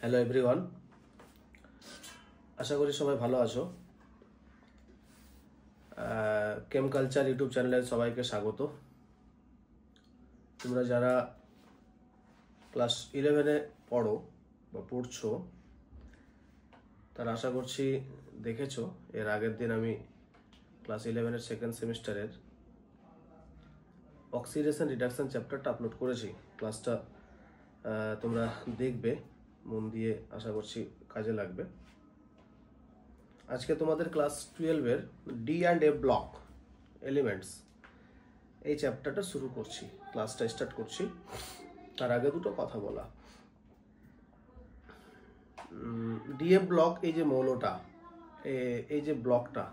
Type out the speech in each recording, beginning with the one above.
Hello everyone, আশা করি সবাই ভালো আছো। কেম কালচার ইউটিউব চ্যানেলে সবাইকে স্বাগত। তোমরা যারা ক্লাস 11-এ পড়ো বা পড়ছো, তারা আশা করছি দেখেছো এর আগের দিন আমি ক্লাস 11-এর সেকেন্ড সেমিস্টারের অক্সিডেশন রিডাকশন চ্যাপ্টারটা আপলোড করেছি। ক্লাসটা তোমরা দেখবে মন দিয়ে, আশা করছি কাজে লাগবে। আজকে তোমাদের ক্লাস 12-এর d and f block elements এই চ্যাপ্টারটা শুরু করছি, ক্লাসটা স্টার্ট করছি। তার আগে দুটো কথা বলা। ডিএ ব্লক, এই যে মৌলটা, এই যে ব্লকটা,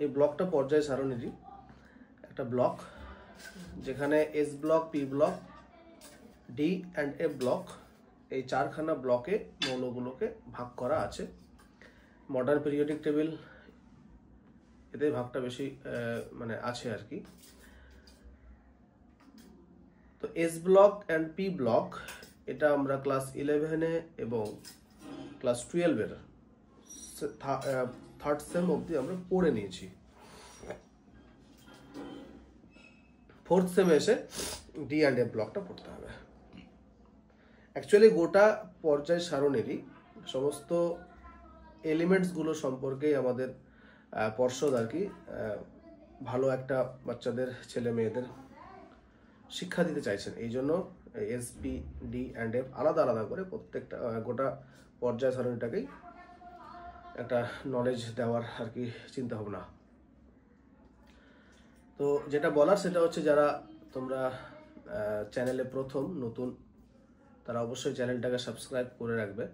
এই ব্লকটা পর্যায় সারণীরই একটা ব্লক, যেখানে S block, P block, D and f block, এই চারখানা ব্লকে মৌলগুলোকে ভাগ করা আছে। মডার্ন পিরিয়ডিক টেবিল এতে ভাগটা বেশি মানে আছে আর কি। তো S block and P block এটা আমরা ক্লাস 11-এ এবং ক্লাস 12-এর থার্ড সেম অবধি আমরা পড়ে নিয়েছি। ফোর্থ সেমে এসে ডি অ্যান্ড এ ব্লকটা পড়তে হবে। অ্যাকচুয়ালি গোটা পর্যায় সারণীরই সমস্ত এলিমেন্টসগুলো সম্পর্কেই আমাদের পর্ষদ আর কি ভালো একটা বাচ্চাদের, ছেলে মেয়েদের শিক্ষা দিতে চাইছেন। এই জন্য S, P, D and F আলাদা আলাদা করে প্রত্যেকটা গোটা পর্যায় সারণীটাকেই একটা নলেজ দেওয়ার আর কি চিন্তা ভাবনা। তো যেটা বলার সেটা হচ্ছে, যারা তোমরা চ্যানেলে প্রথম নতুন, তারা অবশ্যই চ্যানেলটাকে সাবস্ক্রাইব করে রাখবে,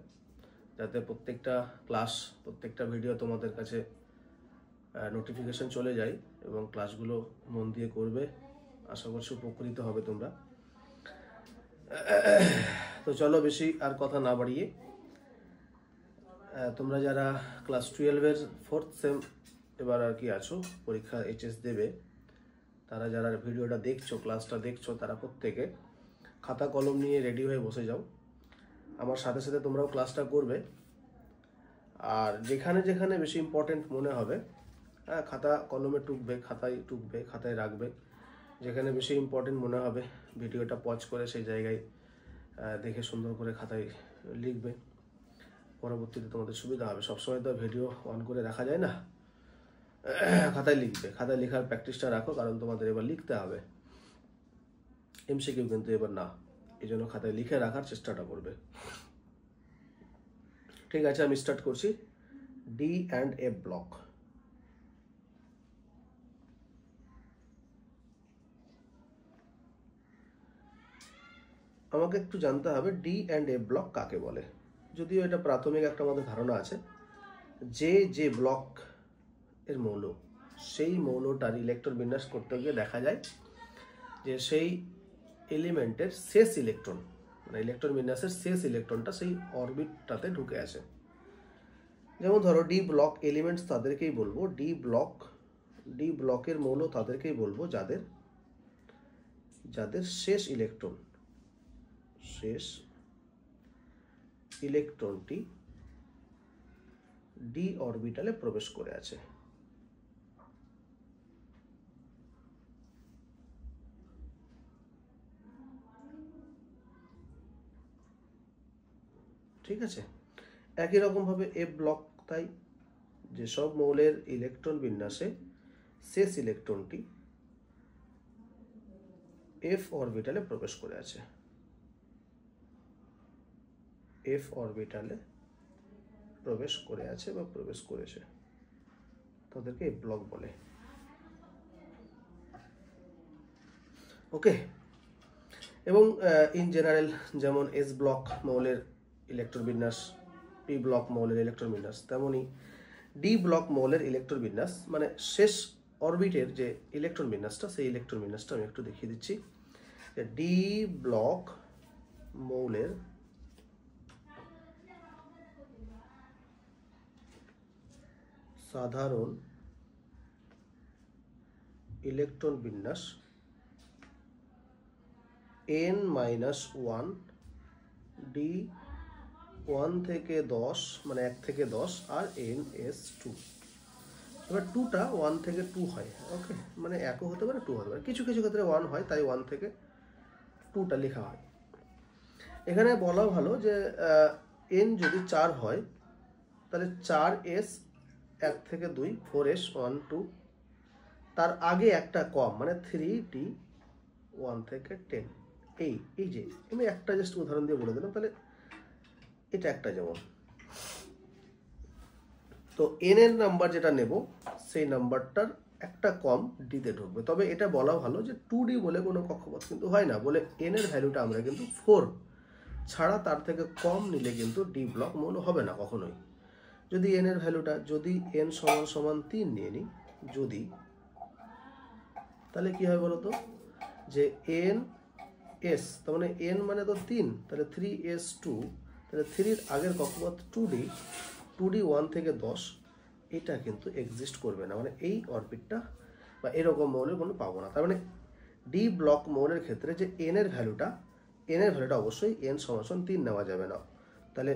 যাতে প্রত্যেকটা ক্লাস, প্রত্যেকটা ভিডিও তোমাদের কাছে নোটিফিকেশন চলে যায় এবং ক্লাসগুলো মন দিয়ে করবে। আশা করছি উপকৃত হবে তোমরা। তো চলো বেশি আর কথা না বাড়িয়ে, তোমরা যারা ক্লাস 12-এর ফোর্থ সেম এবার আর কি আছো, পরীক্ষা এইচএস দেবে, তারা যারা ভিডিওটা দেখছো, ক্লাসটা দেখছো, তারা প্রত্যেকে খাতা কলম নিয়ে রেডি হয়ে বসে যাও। আমার সাথে সাথে তোমরাও ক্লাসটা করবে। আর যেখানে যেখানে বেশি ইম্পর্টেন্ট মনে হবে, খাতা কলমে টুকবে, খাতায় রাখবে। যেখানে বেশি ইম্পর্টেন্ট মনে হবে ভিডিওটা পজ করে সেই জায়গায় দেখে সুন্দর করে খাতায় লিখবে। পরবর্তীতে তোমাদের সুবিধা হবে। সবসময় তো ভিডিও অন করে রাখা যায় না, খাতায় লিখবে। খাতায় লেখার প্র্যাকটিসটা রাখো, কারণ তোমাদের এবার লিখতে হবে। এমসিকিউ কিন্তু এবার না, এই জন্য খাতায় লিখে রাখার চেষ্টাটা করবে। ঠিক আছে, আমি স্টার্ট করছি। D and f block. আমাকে একটু জানতে হবে ডি অ্যান্ড এ ব্লক কাকে বলে। যদিও এটা প্রাথমিক একটা আমাদের ধারণা আছে, যে ব্লক এর মৌল, সেই মৌলটার ইলেকট্রন বিন্যাস করতে গিয়ে দেখা যায় যে সেই এলিমেন্টের শেষ ইলেকট্রন, মানে ইলেকট্রন বিন্যাসের শেষ ইলেকট্রনটা সেই অরবিটটাতে ঢুকে আছে। যেমন ধরো ডি ব্লক এলিমেন্টস, তাদেরকেই বলবো ডি ব্লকের মৌল তাদেরকেই বলবো যাদের শেষ ইলেকট্রনটি ডি অরবিটালে প্রবেশ করে আছে। ঠিক আছে, একই রকম ভাবে এফ ব্লক তাই, যেসব মৌলের ইলেকট্রন বিন্যাসে শেষ ইলেকট্রনটি এফ অরবিটালে প্রবেশ করে আছে, এফ অরবিটালে প্রবেশ করে আছে বা প্রবেশ করেছে, তাদেরকে এফ ব্লক বলে। ওকে, এবং ইন জেনারেল যেমন এস ব্লক মৌলের ইলেকট্রন বিন্যাস, পি ব্লক মৌলের ইলেকট্রন বিন্যাস, তেমনই ডি ব্লক মৌলের ইলেকট্রন বিন্যাস, মানে শেষ অরবিটের যে ইলেকট্রন বিন্যাসটা, সেই ইলেকট্রন বিন্যাসটা আমি একটু দেখিয়ে দিচ্ছি। ডি ব্লক মৌলের সাধারণ ইলেকট্রন বিন্যাস n মাইনাস 1 ডি 1 থেকে 10 মানে 1 থেকে 10 আর ns2। এবার 2টা 1 থেকে 2 হয়, ওকে, মানে 1ও হতে পারে 2 হতে পারে, কিছু কিছু ক্ষেত্রে 1 হয়, তাই 1 থেকে 2টা লেখা হয়। এখানে বলা ভালো যে n যদি 4 হয় তাহলে 4s 1 থেকে 2, 4s 1 2, তার আগে একটা কম মানে 3d 1 থেকে 10। এই যে আমি একটা জাস্ট উদাহরণ দিয়ে বলে দিলাম, তাহলে এটা একটা যেমন। তো n এর নাম্বার যেটা নেব সেই নাম্বারটার একটা কম d তে ঢুকবে। তবে এটা বলা ভালো যে 2d বলে কোনো কক্ষপথ কিন্তু হয় না, বলে n এর ভ্যালুটা আমরা কিন্তু 4 ছাড়া তার থেকে কম নিলে কিন্তু d ব্লক মৌল হবে না কখনোই। যদি n এর ভ্যালুটা যদি n সমান সমান 3 নিয়ে নিই, যদি, তাহলে কি হয় বলতো, যে n s, তার মানে n মানে তো 3, তাহলে 3s2, তাহলে 3 এর আগের কক্ষপথ 2d 1 থেকে 10, এটা কিন্তু এক্সিস্ট করবে না, মানে এই অরবিটটা বা এরকম মৌলের কোনো পাবো না। তার মানে ডি ব্লক মৌলের ক্ষেত্রে যে n এর ভ্যালুটা অবশ্যই n সমান 3 নেওয়া যাবে না। তাহলে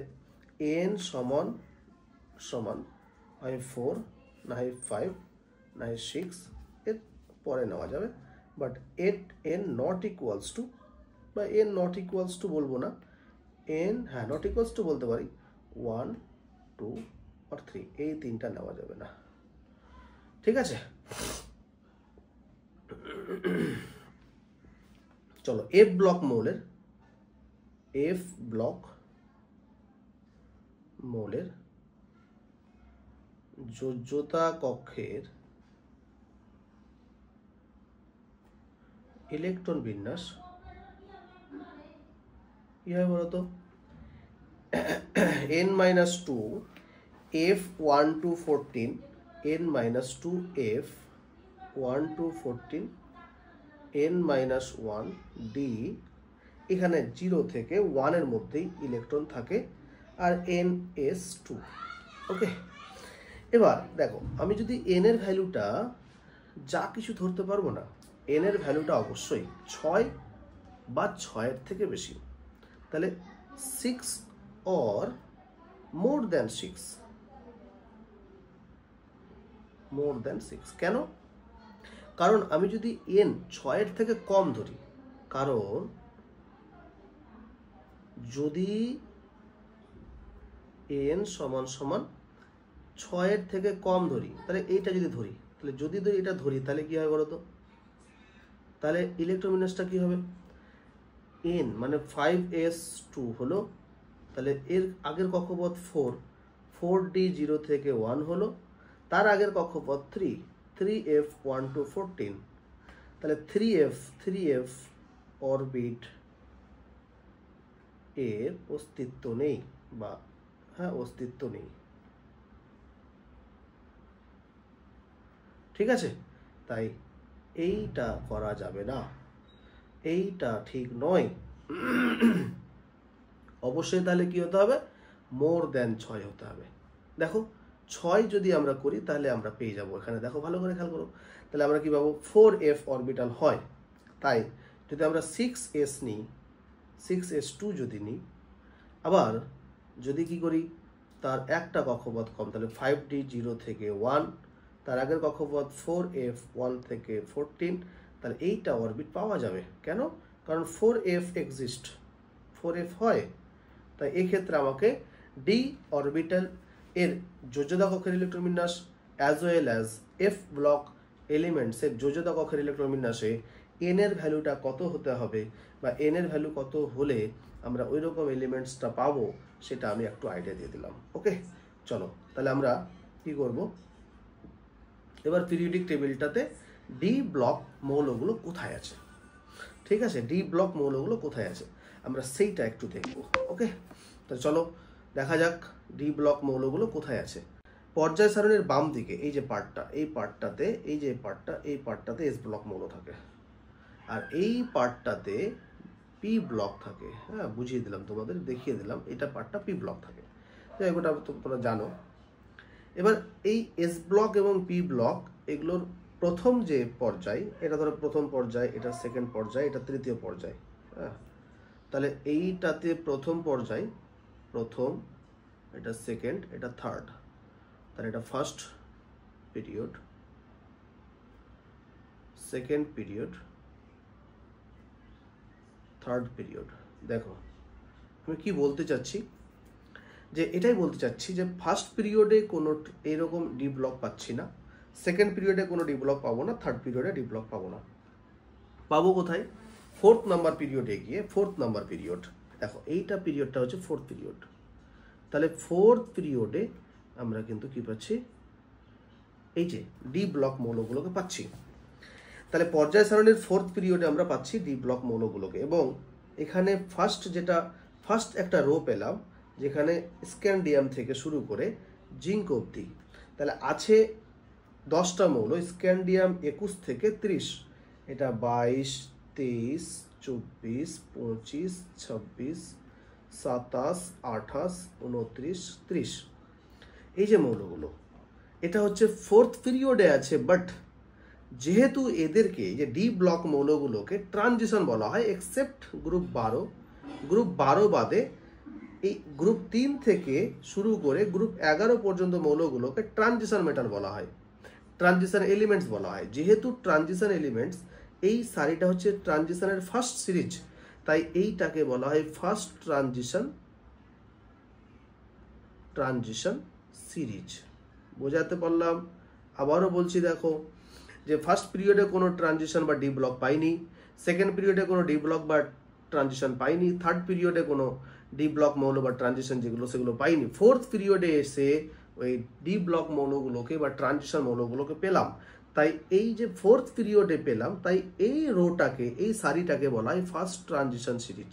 n সমান হয় 4, না হয় 5, না হয় 6, এর পরে নেওয়া যাবে। But n not equals to, বা n নট ইকুয়ালস টু বলবো না, n হ্যাঁ নট ইকুয়ালস টু বলতে পারি, 1 2 আর 3, এই তিনটা নেওয়া যাবে না। ঠিক আছে, চলো এফ ব্লক মৌলের যোজ্যতা কক্ষের ইলেকট্রন বিন্যাস কি হয় বলতো, n-2 f1 to 14, n-2 f1 to 14, n-1 d, এখানে 0 থেকে 1 এর মধ্যেই ইলেকট্রন থাকে, আর ns2। ওকে, এবার দেখো আমি যদি n এর ভ্যালুটা যা কিছু ধরতে পারবো না, n এর ভ্যালুটা অবশ্যই 6 বা 6 এর থেকে বেশি, তাহলে 6 or more than 6, কেন? কারণ আমি যদি n 6 এর থেকে কম ধরি, কারণ যদি n সমান 6 এর থেকে কম ধরি, তাহলে এইটা যদি ধরি, তাহলে যদি এটা ধরি তাহলে কি হয় বলতো, তাহলে ইলেকট্রন বিন্যাসটা কি হবে, n মানে 5s2 হলো, তাহলে এর আগের কক্ষপথ 4d 0 থেকে 1 হলো, তার আগের কক্ষপথ 3f 1 to 14, তাহলে 3f অরবিট এর অস্তিত্ব নেই, বা হ্যাঁ অস্তিত্ব নেই। ঠিক আছে, তাই এইটা করা যাবে না, এইটা ঠিক নয়। অবশ্যই তাহলে কি হতে হবে, মোর দেন 6 হতে হবে। দেখো 6 যদি আমরা করি তাহলে আমরা পেয়ে যাব, এখানে দেখো ভালো করে খেয়াল করো, তাহলে আমরা কি পাবো, 4f অরবিটাল হয়। তাই যদি আমরা 6s নিই, 6s2 যদি নিই, আবার যদি কি করি, তার একটা কক্ষপথ কম, তাহলে 5d 0 থেকে 1, তার আগের কক্ষপথ 4f 1 থেকে 14, তাহলে এইটা অরবিট পাওয়া যাবে। কেন? কারণ 4f এক্সিস্ট, 4f হয়। তাই এই ক্ষেত্রে আমাকে ডি অরবিটাল এর যোজ্যতা কক্ষের ইলেকট্রন বিন্যাস as well as f block এলিমেন্টসের যোজ্যতা কক্ষের ইলেকট্রন বিন্যাসে এন এর ভ্যালুটা কত হতে হবে, বা এন এর ভ্যালু কত হলে আমরা ওই রকম এলিমেন্টসটা পাবো, সেটা আমি একটু আইডিয়া দিয়ে দিলাম। ওকে, চলো তাহলে আমরা কি করব, এবার পিরিয়ডিক টেবিলটাতে ডি ব্লক মৌলগুলো কোথায় আছে। ঠিক আছে, ডি ব্লক মৌলগুলো কোথায় আছে আমরা সেইটা একটু দেখব। ওকে, তো চলো দেখা যাক ডি ব্লক মৌলগুলো কোথায় আছে। পর্যায় সারণীর বাম দিকে এই যে পার্টটা, এই পার্টটাতে এই পার্টটাতে এস ব্লক মৌল থাকে, আর এই পার্টটাতে পি ব্লক থাকে। হ্যাঁ, বুঝিয়ে দিলাম তোমাদের, দেখিয়ে দিলাম, এটা পার্টটা পি ব্লক থাকে, যাই হোক ওটা তোমরা জানো। এবার এই এস ব্লক এবং পি ব্লক এগুলোর প্রথম যে পর্যায়, এটা ধরো প্রথম পর্যায়, এটা সেকেন্ড পর্যায়, এটা তৃতীয় পর্যায়। হ্যাঁ, তাহলে এইটাতে প্রথম পর্যায়, প্রথম, এটা সেকেন্ড, এটা থার্ড, তাহলে এটা first period, second period, third period. দেখো আমি কি বলতে চাচ্ছি, যে এটাই বলতে চাচ্ছি যে ফার্স্ট পিরিয়ডে কোনো এরকম ডি ব্লক পাচ্ছি না, সেকেন্ড পিরিয়ডে কোনো ডি ব্লক পাবো না, থার্ড পিরিয়ডে ডি ব্লক পাবো না। পাবো কোথায়? ফোর্থ নাম্বার পিরিয়ডে গিয়ে। ফোর্থ নাম্বার পিরিয়ড, দেখো এইটা পিরিয়ডটা হচ্ছে ফোর্থ পিরিয়ড, তাহলে ফোর্থ পিরিয়ডে আমরা কিন্তু কি পাচ্ছি, এই যে ডি ব্লক মৌলগুলোকে পাচ্ছি। তাহলে পর্যায় সারণীর ফোর্থ পিরিয়ডে আমরা পাচ্ছি ডি ব্লক মৌলগুলোকে, এবং এখানে ফার্স্ট একটা রো পেলাম যেখানে স্ক্যান্ডিয়াম থেকে শুরু করে জিঙ্ক অবধি, তাহলে আছে 10টা মৌল, স্ক্যান্ডিয়াম 21 থেকে 30, এটা 22, 23, 24, 25, 26, 27, 28, 29, 30, এই যে মৌলগুলো, এটা হচ্ছে ফোর্থ পিরিয়ডে আছে। বাট যেহেতু এদেরকে, যে ডি ব্লক মৌলগুলোকে ট্রানজিশন বলা হয়, এক্সেপ্ট গ্রুপ 12 বাদে এই গ্রুপ 3 থেকে শুরু করে গ্রুপ 11 পর্যন্ত মৌলগুলোকে ট্রানজিশন মেটাল বলা হয়, ট্রানজিশন এলিমেন্টস বলা হয়। যেহেতু ট্রানজিশন এলিমেন্টস, এই সারিটা হচ্ছে ট্রানজিশনের ফার্স্ট সিরিজ, তাই এইটাকে বলা হয় ফার্স্ট ট্রানজিশন সিরিজ। বোঝাতে পারলাম? আবারও বলছি, দেখো যে ফার্স্ট পিরিয়ডে কোনো ট্রানজিশন বা ডি ব্লক পাইনি, সেকেন্ড পিরিয়ডে কোনো ডি ব্লক বা ট্রানজিশন পাইনি, থার্ড পিরিয়ডে কোনো ডি ব্লক মৌল বা ট্রানজিশন যেগুলো সেগুলো পাইনি, ফোর্থ পিরিয়ডে এসে ওই ডি ব্লক মৌলগুলোকে বা ট্রানজিশন মৌলগুলোকে পেলাম। তাই এই যে ফোর্থ পিরিয়ডে পেলাম, তাই এই রোটাকে, এই সারিটাকে বলা হয় ফার্স্ট ট্রানজিশন সিরিজ।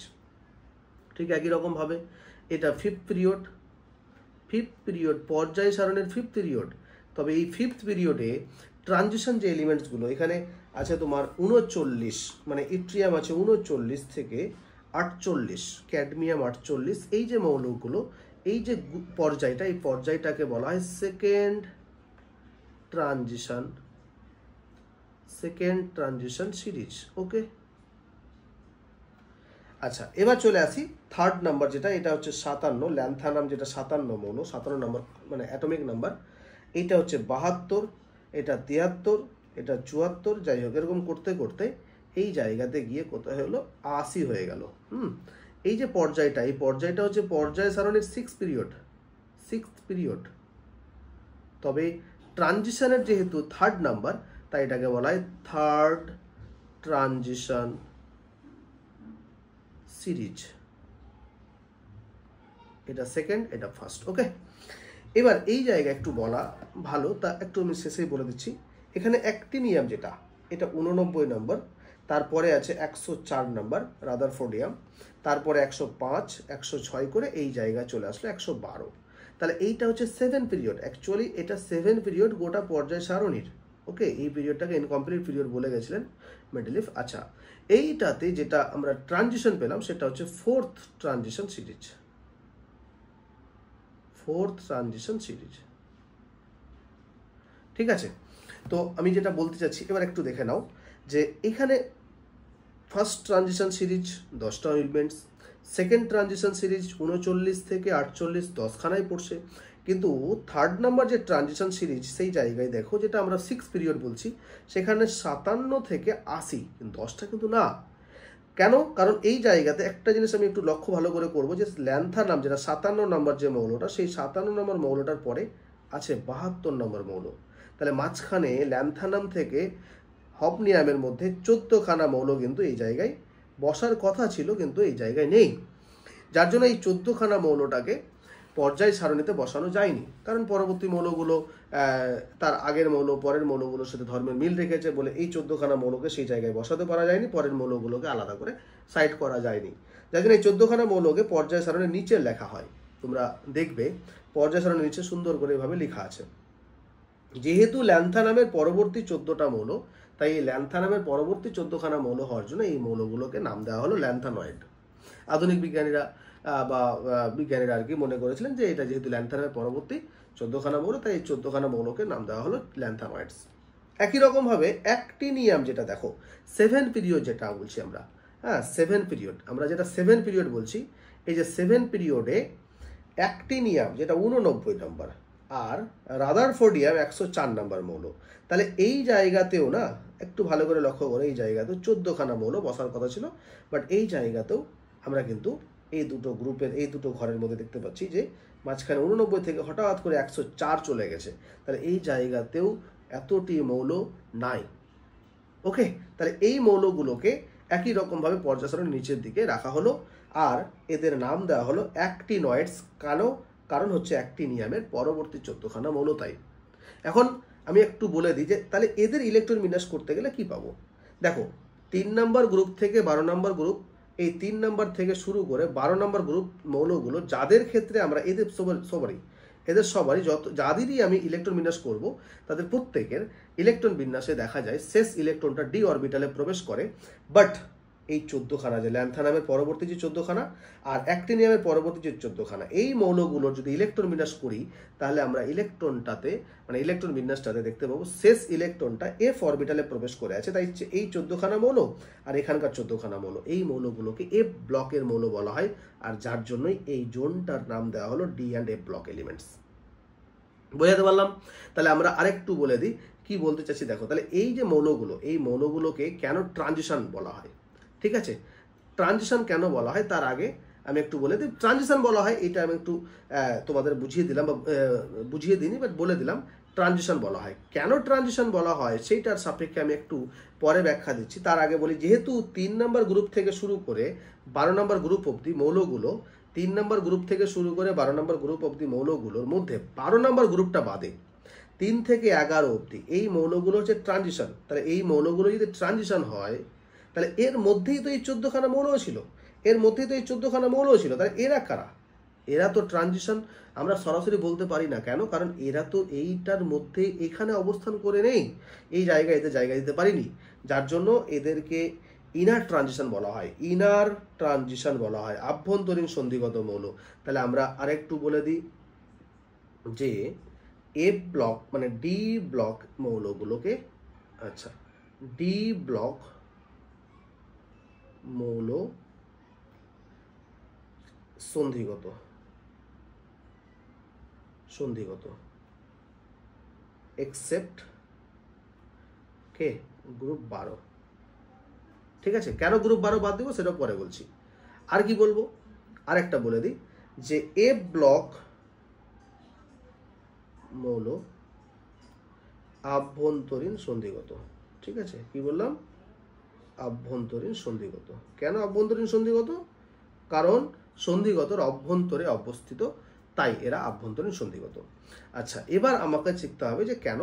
ঠিক একই রকম ভাবে এটা ফিফথ পিরিয়ড পর্যায় সারণের ফিফথ পিরিয়ড। তবে এই ফিফথ পিরিয়ডে ট্রানজিশন যে এলিমেন্টসগুলো এখানে আছে তোমার 39, মানে ইট্রিয়াম আছে 39 থেকে 48, ক্যাডমিয়াম 48, এই যে মৌলগুলো, এই যে পর্যায়টা, এই পর্যায়টাকে বলা হয় সেকেন্ড ট্রানজিশন সিরিজ। ওকে, আচ্ছা এবার চলে আসি থার্ড নাম্বার, যেটা এটা হচ্ছে 57, ল্যান্থানাম, যেটা 57 মৌল, 57 নাম্বার মানে অ্যাটমিক নাম্বার। এইটা হচ্ছে 72, এটা 73, এটা 74, যাই হোক এরকম করতে করতে এই জায়গাতে গিয়ে কোথায় হলো 80 হয়ে গেল। এই যে পর্যায়টা, এই পর্যায়টা হচ্ছে পর্যায় সারণীর সিক্সথ পিরিয়ড। তবে ট্রানজিশনের যেহেতু থার্ড নাম্বার, তাই এটাকে বলা হয় থার্ড ট্রানজিশন সিরিজ। এটা সেকেন্ড, এটা ফার্স্ট। ওকে, এবার এই জায়গায় একটু বলা ভালো, তা একটু আমি শেষেই বলে দিচ্ছি। এখানে অ্যাক্টিনিয়াম যেটা, এটা 89 নম্বর, তারপরে আছে 104 নম্বর রাদারফোর্ডিয়াম, তারপরে 105, 106 করে এই জায়গায় চলে আসলো 112। তাহলে এইটা হচ্ছে 7 পিরিয়ড। অ্যাকচুয়ালি এটা 7 পিরিয়ড গোটা পর্যায় সারণীর। ওকে, এই পিরিয়ডটাকে ইনকমপ্লিট পিরিয়ড বলে গেছিলেন মেন্ডেলিফ। আচ্ছা, এইটাতে যেটা আমরা ট্রানজিশন পেলাম সেটা হচ্ছে ফোর্থ ট্রানজিশন সিরিজ। ঠিক আছে, তো আমি যেটা বলতে চাচ্ছি এবার একটু দেখে নাও, যে এখানে ফার্স্ট ট্রানজিশন সিরিজ 10টা এলিমেন্টস, সেকেন্ড ট্রানজিশন সিরিজ 39 থেকে 48, 10খানায় পড়ছে। কিন্তু থার্ড নাম্বার যে ট্রানজিশন সিরিজ, সেই জায়গায় দেখো যেটা আমরা 6 পিরিয়ড বলছি, সেখানে 57 থেকে 80, কিন্তু 10টা কিন্তু না। কেন? কারণ এই জায়গাতে একটা জিনিস আমি একটু লক্ষ্য ভালো করে করবো, যে ল্যান্থানাম যেটা 57 নম্বর যে মৌলটা, সেই 57 নম্বর মৌলটার পরে আছে 72 নম্বর মৌল। তাহলে মাঝখানে ল্যান্থানাম থেকে হফনিয়ামের মধ্যে 14খানা মৌল কিন্তু এই জায়গায় বসার কথা ছিল, কিন্তু এই জায়গায় নেই। যার জন্য এই 14খানা মৌলটাকে পর্যায় সারণীতে বসানো যায়নি, কারণ পরবর্তী মৌলগুলো তার আগের মৌল পরের মৌলগুলোর সাথে ধর্মের মিল রেখেছে বলে এই 14খানা মৌলকে সেই জায়গায় বসাতে পারা যায়নি, পরের মৌলগুলোকে আলাদা করে সাইড করা যায়নি। যার জন্য এই 14খানা মৌলকে পর্যায় সারণীর নিচে লেখা হয়। তোমরা দেখবে পর্যায় সারণীর নিচে সুন্দর করে এভাবে লেখা আছে। যেহেতু ল্যান্থানামের পরবর্তী 14টা মৌল, তাই এই ল্যান্থানামের পরবর্তী 14খানা মৌল হওয়ার জন্য এই মৌলগুলোকে নাম দেওয়া হলো ল্যান্থানয়েড। আধুনিক বিজ্ঞানীরা আর কি মনে করেছিলেন যে এটা যেহেতু ল্যান্থানামের পরবর্তী 14খানা মৌল, তাই এই 14খানা মৌলকে নাম দেওয়া হলো ল্যান্থানয়েডস। একই রকম ভাবে অ্যাক্টিনিয়াম যেটা দেখো 7 পিরিয়ড যেটা বলছি আমরা, হ্যাঁ 7 পিরিয়ড, আমরা যেটা 7 পিরিয়ড বলছি, এই যে 7 পিরিয়ডে অ্যাক্টিনিয়াম যেটা 89 নম্বর আর রাদারফোর্ডিয়াম 104 নম্বর মৌল। তাহলে এই জায়গাতেও না একটু ভালো করে লক্ষ্য করে, এই জায়গাতেও 14খানা মৌল বসার কথা ছিল, বাট এই জায়গাতেও আমরা কিন্তু এই দুটো গ্রুপের এই দুটো ঘরের মধ্যে দেখতে পাচ্ছি যে মাঝখানে 89 থেকে হঠাৎ করে 104 চলে গেছে। তাহলে এই জায়গাতেও এতটি মৌল নাই। ওকে, তাহলে এই মৌলগুলোকে একই রকমভাবে পর্যায় নিচের দিকে রাখা হলো, আর এদের নাম দেওয়া হলো অ্যাক্টিনয়েডস। কারণ হচ্ছে অ্যাক্টিনিয়ামের পরবর্তী 14খানা মৌল তাই। এখন আমি একটু বলে দিই যে তাহলে এদের ইলেকট্রন বিন্যাস করতে গেলে কি পাবো। দেখো 3 নম্বর গ্রুপ থেকে 12 নম্বর গ্রুপ, এই 3 নম্বর থেকে শুরু করে 12 নম্বর গ্রুপ মৌলগুলো যাদের ক্ষেত্রে আমরা এদের সবারই যাদেরই আমি ইলেকট্রন বিন্যাস করব, তাদের প্রত্যেকের ইলেকট্রন বিন্যাসে দেখা যায় শেষ ইলেকট্রনটা ডি অরবিটালে প্রবেশ করে। বাট এই 14খানা যে ল্যান্থানামের পরবর্তী যে 14খানা আর অ্যাক্টিনিয়ামের পরবর্তী যে 14খানা, এই মৌলগুলোর যদি ইলেকট্রন বিন্যাস করি, তাহলে আমরা ইলেকট্রন বিন্যাসটাতে দেখতে পাবো শেষ ইলেকট্রনটা এফ অরবিটালে প্রবেশ করে আছে। তাই এই 14খানা মৌল আর এখানকার 14খানা মৌল, এই মৌলগুলোকে এফ ব্লকের মৌল বলা হয়, আর যার জন্যই এই জোনটার নাম দেওয়া হলো D and F block elements. বোঝাতে পারলাম? তাহলে আমরা আরেকটু বলে দিই কি বলতে চাচ্ছি। দেখো, তাহলে এই যে মৌলগুলো, এই মৌলগুলোকে কেন ট্রানজিশন বলা হয়, ঠিক আছে? ট্রানজিশন কেন বলা হয় তার আগে আমি একটু বলে দিই। ট্রানজিশন বলা হয়, এটা আমি একটু তোমাদের বুঝিয়ে দিলাম, বা বুঝিয়ে দিইনি, বাট বলে দিলাম ট্রানজিশন বলা হয়। কেন ট্রানজিশন বলা হয় সেইটার সাপেক্ষে আমি একটু পরে ব্যাখ্যা দিচ্ছি। তার আগে বলি, যেহেতু 3 নম্বর গ্রুপ থেকে শুরু করে 12 নম্বর গ্রুপ অবধি মৌলগুলো, 3 নম্বর গ্রুপ থেকে শুরু করে 12 নম্বর গ্রুপ অবধি মৌলগুলোর মধ্যে 12 নম্বর গ্রুপটা বাদে 3 থেকে 11 অবধি এই মৌলগুলো হচ্ছে ট্রানজিশন। তাহলে এই মৌলগুলো যদি ট্রানজিশন হয়, তাহলে এর মধ্যেই তো এই 14খানা মৌল ছিল, তাহলে এরা কারা? এরা তো ট্রানজিশন আমরা সরাসরি বলতে পারি না। কেন? কারণ এরা তো এইটার মধ্যে এখানে অবস্থান করে নেই, এই জায়গায় এদের জায়গা দিতে পারিনি, যার জন্য এদেরকে ইনার ট্রানজিশন বলা হয়, আভ্যন্তরীণ সন্ধিগত মৌল। তাহলে আমরা আরেকটু বলে দিই যে এফ ব্লক মানে ডি ব্লক মৌলগুলোকে, আচ্ছা, ডি ব্লক মৌল সন্ধিগত এক্সেপ্ট কে গ্রুপ 12। ঠিক আছে, কেন গ্রুপ 12 বাদ দেবো সেটা পরে বলছি। আর কি বলবো, আরেকটা বলে দিই যে এফ ব্লক মৌল আভ্যন্তরীণ সন্ধিগত। ঠিক আছে, কি বললাম? আভ্যন্তরীণ সন্ধিগত। কেন আভ্যন্তরীণ সন্ধিগত? কারণ সন্ধিগতর অভ্যন্তরে অবস্থিত, তাই এরা আভ্যন্তরীণ সন্ধিগত। আচ্ছা, এবার আমাকে শিখতে হবে যে কেন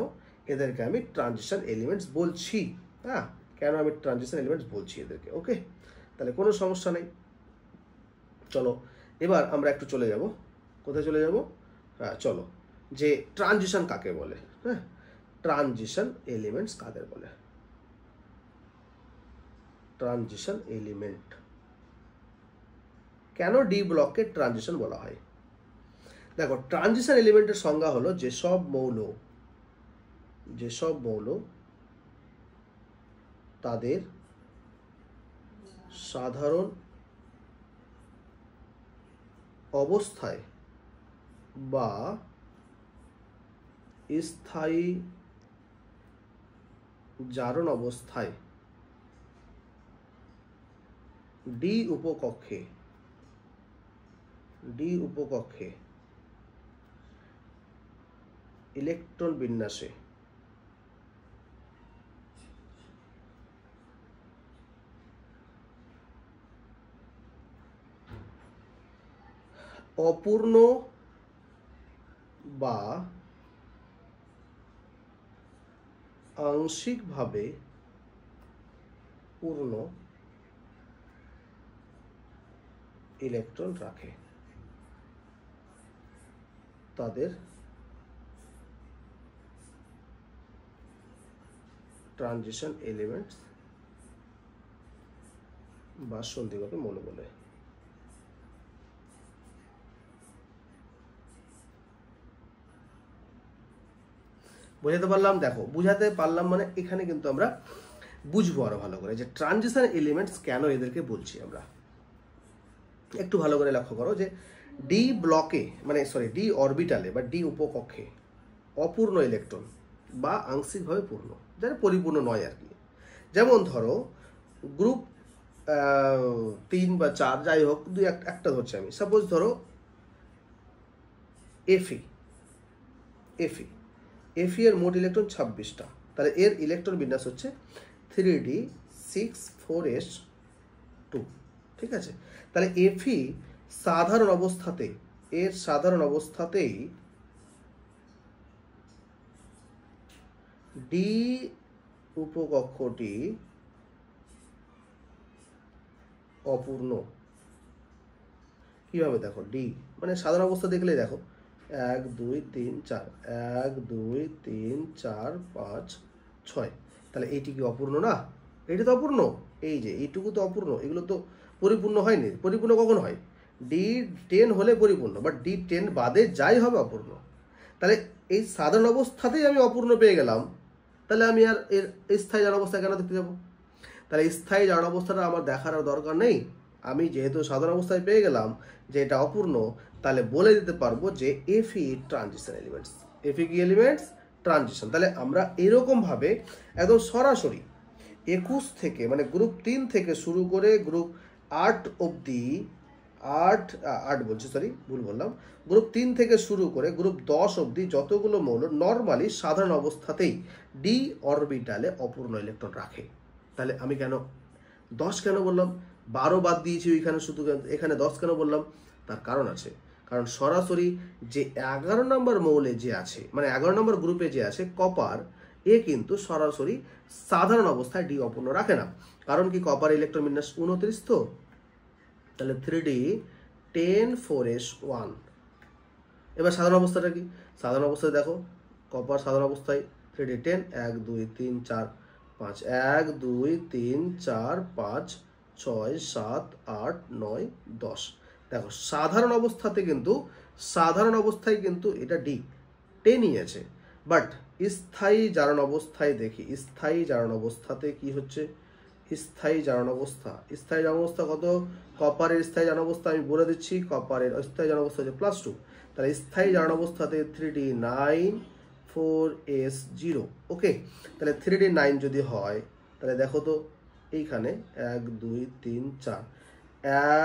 এদেরকে আমি ট্রানজিশন এলিমেন্টস বলছি। হ্যাঁ, কেন আমি ট্রানজিশন এলিমেন্টস বলছি এদেরকে। ওকে, তাহলে কোনো সমস্যা নেই। চলো এবার আমরা একটু চলে যাব। কোথায় চলে যাব? হ্যাঁ চলো, যে ট্রানজিশন কাকে বলে। হ্যাঁ, ট্রানজিশন এলিমেন্টস কাদের বলে? ট্রানজিশন এলিমেন্ট কেন ডি ব্লককে ট্রানজিশন বলা হয়? দেখো, ট্রানজিশন এলিমেন্টের সংজ্ঞা হলো যেসব মৌল তাদের সাধারণ অবস্থায় বা স্থায়ী জারণ অবস্থায় ডি উপকক্ষে ইলেকট্রন বিন্যাসে অপূর্ণ বা আংশিকভাবে পূর্ণ ইলেকট্রন রাখে, তাদের ট্রানজিশন এলিমেন্টস বা সন্ধিগত মৌল বলে। বুঝাতে পারলাম? দেখো, বুঝাতে পারলাম মানে এখানে কিন্তু আমরা বুঝবো আরো ভালো করে যে ট্রানজিশন এলিমেন্টস কেন এদেরকে বলছি আমরা। একটু ভালো করে লক্ষ্য করো যে ডি ব্লকে মানে ডি অরবিটালে বা ডি উপকক্ষে অপূর্ণ ইলেকট্রন বা আংশিকভাবে পূর্ণ, যারা পরিপূর্ণ নয় আর কি। যেমন ধরো গ্রুপ 3 বা 4 যাই হোক, একটা ধরছি আমি, সাপোজ ধরো এফি এর মোট ইলেকট্রন 26টা, তাহলে এর ইলেকট্রন বিন্যাস হচ্ছে 3d6 4s2, ঠিক আছে। তাহলে এফি সাধারণ অবস্থাতেই ডি উপকক্ষটি অপূর্ণ। কিভাবে দেখো, ডি মানে সাধারণ অবস্থা দেখলেই দেখো 1 2 3 4 1 2 3 4 5 6, তাহলে এইটি কি অপূর্ণ না? এটি তো অপূর্ণ, এই যে এইটুকু তো অপূর্ণ, এগুলো তো পরিপূর্ণ হয়নি। পরিপূর্ণ কখন হয়? D10 হলে পরিপূর্ণ, বাট D10 বাদে যাই হবে অপূর্ণ। তাহলে এই সাধারণ অবস্থাতেই আমি অপূর্ণ পেয়ে গেলাম, তাহলে আমি আর এর স্থায়ী জারণ অবস্থা কেন দেখতে যাবো? তাহলে স্থায়ী জারণ অবস্থাটা আমার দেখার আর দরকার নেই। আমি যেহেতু সাধারণ অবস্থায় পেয়ে গেলাম যে এটা অপূর্ণ, তাহলে বলে দিতে পারবো যে এফি ট্রানজিশন এলিমেন্টস। এফি কি এলিমেন্টস? ট্রানজিশন। তাহলে আমরা এরকমভাবে একদম সরাসরি 21 থেকে মানে গ্রুপ 3 থেকে শুরু করে গ্রুপ 8 অবধি, ভুল বললাম, গ্রুপ 3 থেকে শুরু করে গ্রুপ 10 অবধি যতগুলো মৌল নর্মালি সাধারণ অবস্থাতেই ডি অরবিটালে অপূর্ণ ইলেকট্রন রাখে। তাহলে আমি কেন 10 কেন বললাম? 12 বাদ দিয়েছি ওইখানে, শুধু এখানে 10 কেন বললাম? তার কারণ আছে। কারণ সরাসরি যে 11 নম্বর মৌলে যে আছে, মানে 11 নম্বর গ্রুপে যে আছে কপার, এ কিন্তু সরাসরি সাধারণ অবস্থায় ডি অপূর্ণ রাখে না। কারণ কি? কপার ইলেকট্রন বিন্যাস 29, তো তাহলে 3d10 4s1। এবার সাধারণ অবস্থাটা কি? সাধারণ অবস্থায় দেখো কপার সাধারণ অবস্থায় 3d10 1 2 3 4 5 1 2 3 4 5 6 7 8 9 10। দেখো সাধারণ অবস্থায় কিন্তু এটা D10ই আছে। বাট স্থায়ী জারণ অবস্থায় দেখি, স্থায়ী জারণ অবস্থাতে কি হচ্ছে? স্থায়ী জারণ অবস্থা কত? কপারের স্থায়ী জারণ অবস্থা আমি বলে দিচ্ছি, কপারের অস্থায়ী জারণ অবস্থা হচ্ছে +2। তাহলে স্থায়ী জারণ অবস্থাতে 3d9 4s0। ওকে, তাহলে 3d9 যদি হয় তাহলে দেখো তো এইখানে 1 2 3 4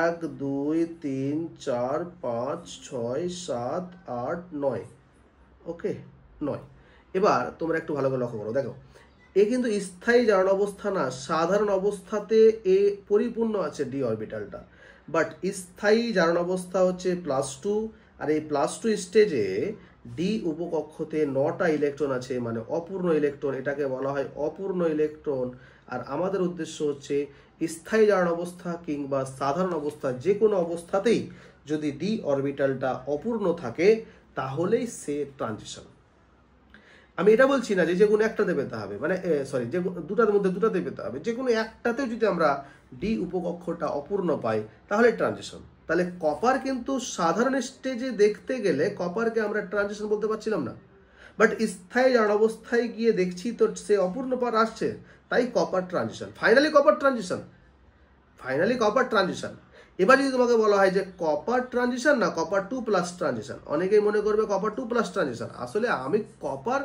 1 2 3 4 5 6 7 8 9। ওকে, 9। এবার তোমরা একটু ভালো করে লক্ষ্য করো, দেখো এ কিন্তু স্থায়ী জারণ অবস্থা না, সাধারণ অবস্থাতে এ পরিপূর্ণ আছে ডি অরবিটালটা। বাট স্থায়ী জারণ অবস্থা হচ্ছে +2, আর এই +2 স্টেজে ডি উপকক্ষতে 9টা ইলেকট্রন আছে, মানে অপূর্ণ ইলেকট্রন, এটাকে বলা হয় অপূর্ণ ইলেকট্রন। আর আমাদের উদ্দেশ্য হচ্ছে স্থায়ী জারণ অবস্থা কিংবা সাধারণ অবস্থা যে কোনো অবস্থাতেই যদি ডি অরবিটালটা অপূর্ণ থাকে তাহলেই সে ট্রানজিশন। আমি এটা বলছি না যে কোনো একটাতে পেতে হবে, মানে যে দুটার মধ্যে দুটাতে পেতে হবে, যে কোনো একটাতেও যদি আমরা ডি উপকক্ষটা অপূর্ণ পাই তাহলে ট্রানজিশন। তাহলে কপার কিন্তু সাধারণ স্টেজে দেখতে গেলে কপারকে আমরা ট্রানজিশন বলতে পারছিলাম না, বাট স্থায়ী জারণ অবস্থায় গিয়ে দেখছি তো সে অপূর্ণ পার আসছে, তাই copper transition, finally copper transition. এবার যদি তোমাকে বলা হয় যে কপার ট্রানজিশন না কপার 2+ ট্রানজিশন, অনেকেই মনে করবে কপার 2+ ট্রানজিশন। আসলে আমি কপার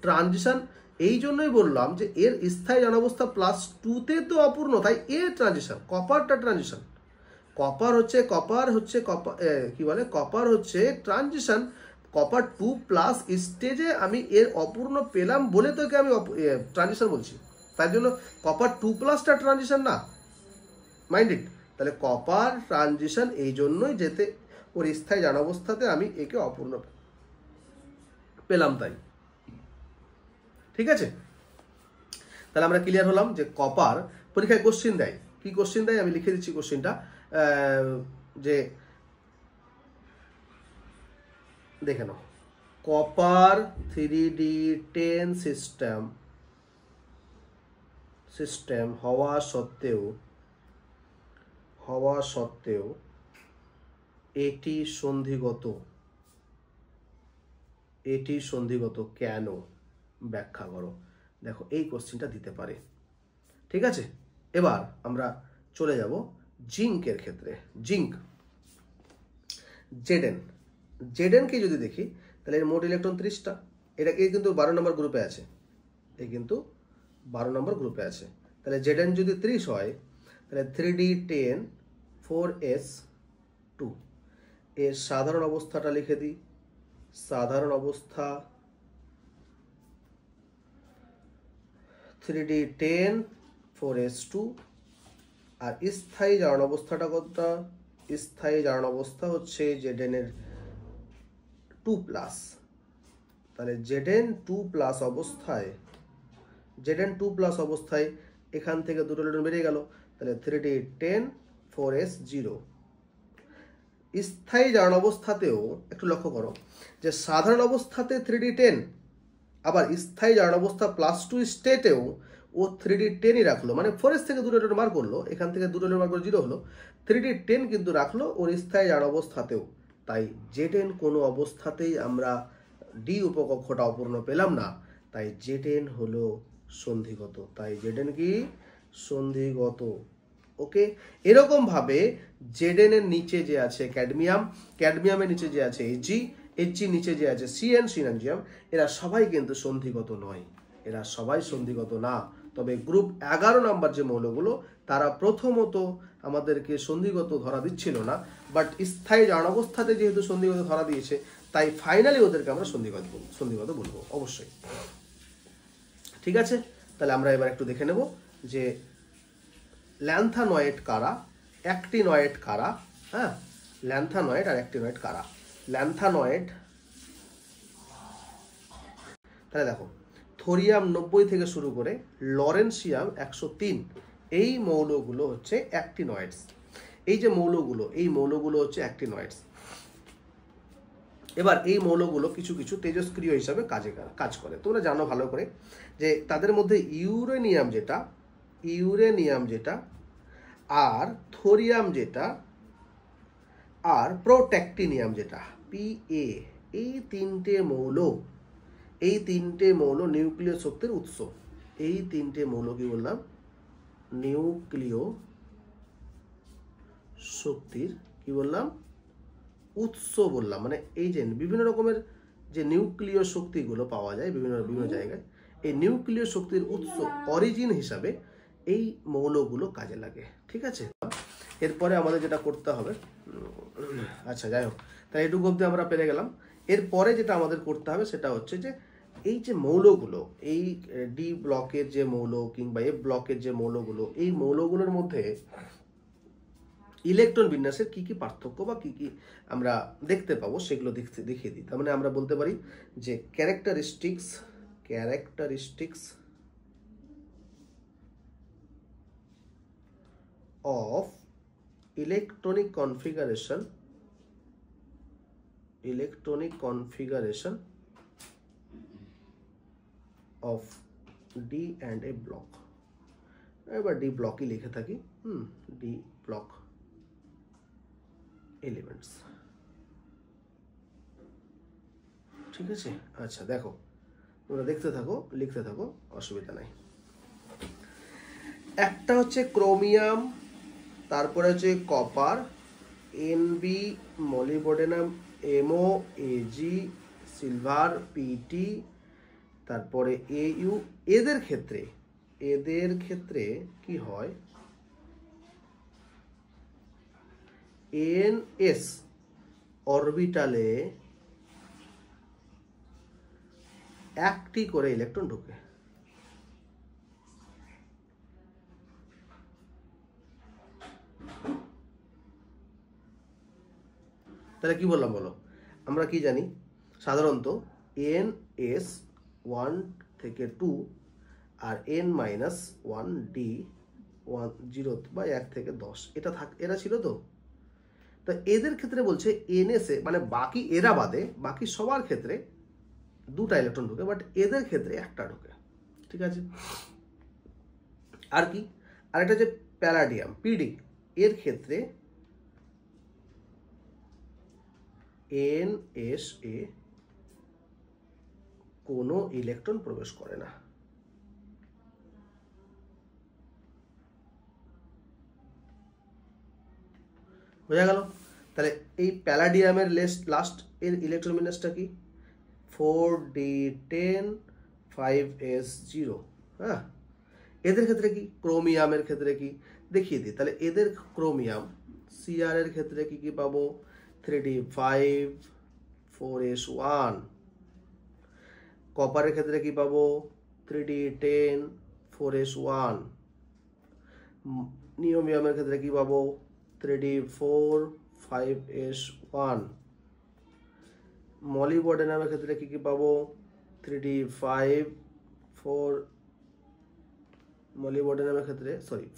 ট্রানজিশন এই জন্যই বললাম যে এর স্থায়ী জারণ অবস্থা +2-তে তো অপূর্ণ, তাই এ ট্রানজিশন, কপারটা ট্রানজিশন। কপার হচ্ছে ট্রানজিশন। কপার 2+ স্টেজে আমি এর অপূর্ণ পেলাম বলে তোকে আমি ট্রানজিশন বলছি, তাই জন্য কপার 2+টা ট্রানজিশন না, মাইন্ডেড। তাহলে কপার ট্রানজিশন এই জন্যই যেতে ওর স্থায়ী জারণ অবস্থাতে আমি একে অপূর্ণ পেলাম, তাই। ঠিক আছে, তাহলে আমরা ক্লিয়ার হলাম যে কপার পরীক্ষায় কোশ্চিন দেয়। কি কোশ্চিন দেয় আমি লিখে দিচ্ছি কোশ্চিনটা, যে দেখে নাও, কপার 3d10 সিস্টেম হওয়া সত্ত্বেও এটি সন্ধিগত কেন? ব্যাখ্যা করো। দেখো এই কোশ্চিনটা দিতে পারে, ঠিক আছে, এবার আমরা চলে যাব জিঙ্কের ক্ষেত্রে। জিঙ্ক জেডেন, জেডেনকে যদি দেখি তাহলে এর মোট ইলেকট্রন 30টা। এটা কিন্তু 12 নম্বর গ্রুপে আছে, এই কিন্তু 12 নম্বর গ্রুপে আছে। তাহলে জেডেন যদি 30 হয় তাহলে 3d10 4s2 এর সাধারণ অবস্থাটা লিখে দিই। সাধারণ অবস্থা 3d10 4s2, আর স্থায়ী জারণ অবস্থাটা কতটা? স্থায়ী জারণ অবস্থা হচ্ছে জেডেনের 2+। তাহলে জেডেন 2+ অবস্থায়, জেডেন 2+ অবস্থায় এখান থেকে দুটো ইলেকট্রন বেরিয়ে গেল, তাহলে 3d10 4s0। স্থায়ী জারণ অবস্থাতেও একটু লক্ষ্য করো যে সাধারণ অবস্থাতে 3d10, আবার স্থায়ী জারণ অবস্থা +2 স্টেটেও ও 3d10ই রাখলো, মানে 4s থেকে দুটো ইলেকট্রন বার করলো, এখান থেকে দুটো ইলেকট্রন বার করে 0 হলো, 3d10 কিন্তু রাখলো ওর স্থায়ী জারণ অবস্থাতেও। তাই জেডেন কোনো অবস্থাতেই আমরা ডি উপকক্ষটা অপূর্ণ পেলাম না, তাই জেডেন হলো সন্ধিগত। তাই জেডেন কি? সন্ধিগত। ওকে, এরকম ভাবে জেডেন এর নিচে যে আছে ক্যাডমিয়াম, ক্যাডমিয়ামের নিচে যে আছে এজি, এজির নিচে যে আছে সিএন, সিনানজিয়াম, এরা সবাই কিন্তু সন্ধিগত নয়, এরা সবাই সন্ধিগত না। তবে গ্রুপ 11 নম্বর যে মৌলগুলো তারা প্রথমত আমাদেরকে সন্ধিগত ধরা দিচ্ছিল না, বাট স্থায়ী জারণ অবস্থাতে যেহেতু সন্ধিগত ধরা দিয়েছে তাই ফাইনালি ওদেরকে আমরা সন্ধিগত বলবো অবশ্যই। ঠিক আছে, তাহলে আমরা এবার একটু দেখে নেব যে ল্যান্থানয়েড কারা, অ্যাক্টিনয়েড কারা। হ্যাঁ, ল্যান্থানয়েড আর অ্যাক্টিনয়েড কারা? ল্যান্থানয়েড, তাহলে দেখো থোরিয়াম 90 থেকে শুরু করে লরেন্সিয়াম 103, এই মৌলগুলো হচ্ছে অ্যাক্টিনয়েডস। এই যে মৌলগুলো, এই মৌলগুলো হচ্ছে অ্যাক্টিনয়েডস। এবার এই মৌলগুলো কিছু কিছু তেজস্ক্রিয় হিসাবে কাজ করে, তোমরা জানো ভালো করে যে তাদের মধ্যে ইউরেনিয়াম যেটা আর থোরিয়াম যেটা আর প্রোট্যাক্টিনিয়াম যেটা Pa, এই তিনটে মৌল নিউক্লিয় শক্তির উৎস। এই তিনটে মৌল কি বললাম? নিউক্লিয় শক্তির কি বললাম? উৎস বললাম। মানে এই যে বিভিন্ন রকমের যে নিউক্লিয় শক্তিগুলো পাওয়া যায় বিভিন্ন জায়গায়, এই নিউক্লিয় শক্তির উৎস অরিজিন হিসাবে এই মৌলগুলো কাজে লাগে। ঠিক আছে, এরপরে আমাদের যেটা করতে হবে, আচ্ছা যাই হোক, তাই এটুকু অবধি আমরা পেরে গেলাম। এরপরে যেটা আমাদের করতে হবে সেটা হচ্ছে যে এই যে মৌলগুলো, এই ডি ব্লকের যে মৌল কিংবা এফ ব্লকের যে মৌলগুলো, এই মৌলগুলোর মধ্যে ইলেকট্রন বিন্যাসের কি কি পার্থক্য বা কি কি আমরা দেখতে পাবো সেগুলো দেখিয়ে দিই। তার মানে আমরা বলতে পারি যে characteristics of electronic configuration of D and A block। এবার ডি ব্লকই লিখে থাকি, ডি ব্লক এলিমেন্টস। ঠিক আছে, আচ্ছা দেখো তোমরা দেখতে থাকো, লিখতে থাকো, অসুবিধা নাই। একটা হচ্ছে ক্রোমিয়াম, তারপরে হচ্ছে কপার, এনবি, মলিবডেনাম, এমও, এজি, সিলভার, পিটি, তারপরে এইউ। এদের ক্ষেত্রে কি হয়? এনএস অরবিটালে একটি করে ইলেকট্রন ঢোকে। তাহলে কি বললাম বলো? আমরা কি জানি সাধারণত NS 1 থেকে 2 আর N-1 D 0 বা 1 থেকে 10 এরা ছিল তো। তো এদের ক্ষেত্রে বলছে NS এ, মানে বাকি এরা বাদে বাকি সবার ক্ষেত্রে দুটা ইলেকট্রন ঢোকে, বাট এদের ক্ষেত্রে একটা ঢোকে। ঠিক আছে, আর কি? আর এটা যে প্যালাডিয়াম PD, এর ক্ষেত্রে NSA কোনো ইলেকট্রন প্রবেশ করে না। বোঝা গেল? তাহলে এই প্যালাডিয়ামের লাস্ট এর ইলেকট্রোমিনাসটা কি 4d10 5s0। হ্যাঁ, এদের ক্ষেত্রে কি ক্রোমিয়ামের ক্ষেত্রে কি দেখিয়ে দিই। তাহলে এদের ক্রোমিয়াম সিআর এর ক্ষেত্রে কি কি পাবো 3d5 4s1। কপারের ক্ষেত্রে কি পাবো 3d10 4s1। নিওমিয়ামের ক্ষেত্রে কি পাবো 3d4 5s1। মলিবডেনামের ক্ষেত্রে কি কি পাবো 3d5 4 মলিবডেনামের ক্ষেত্রে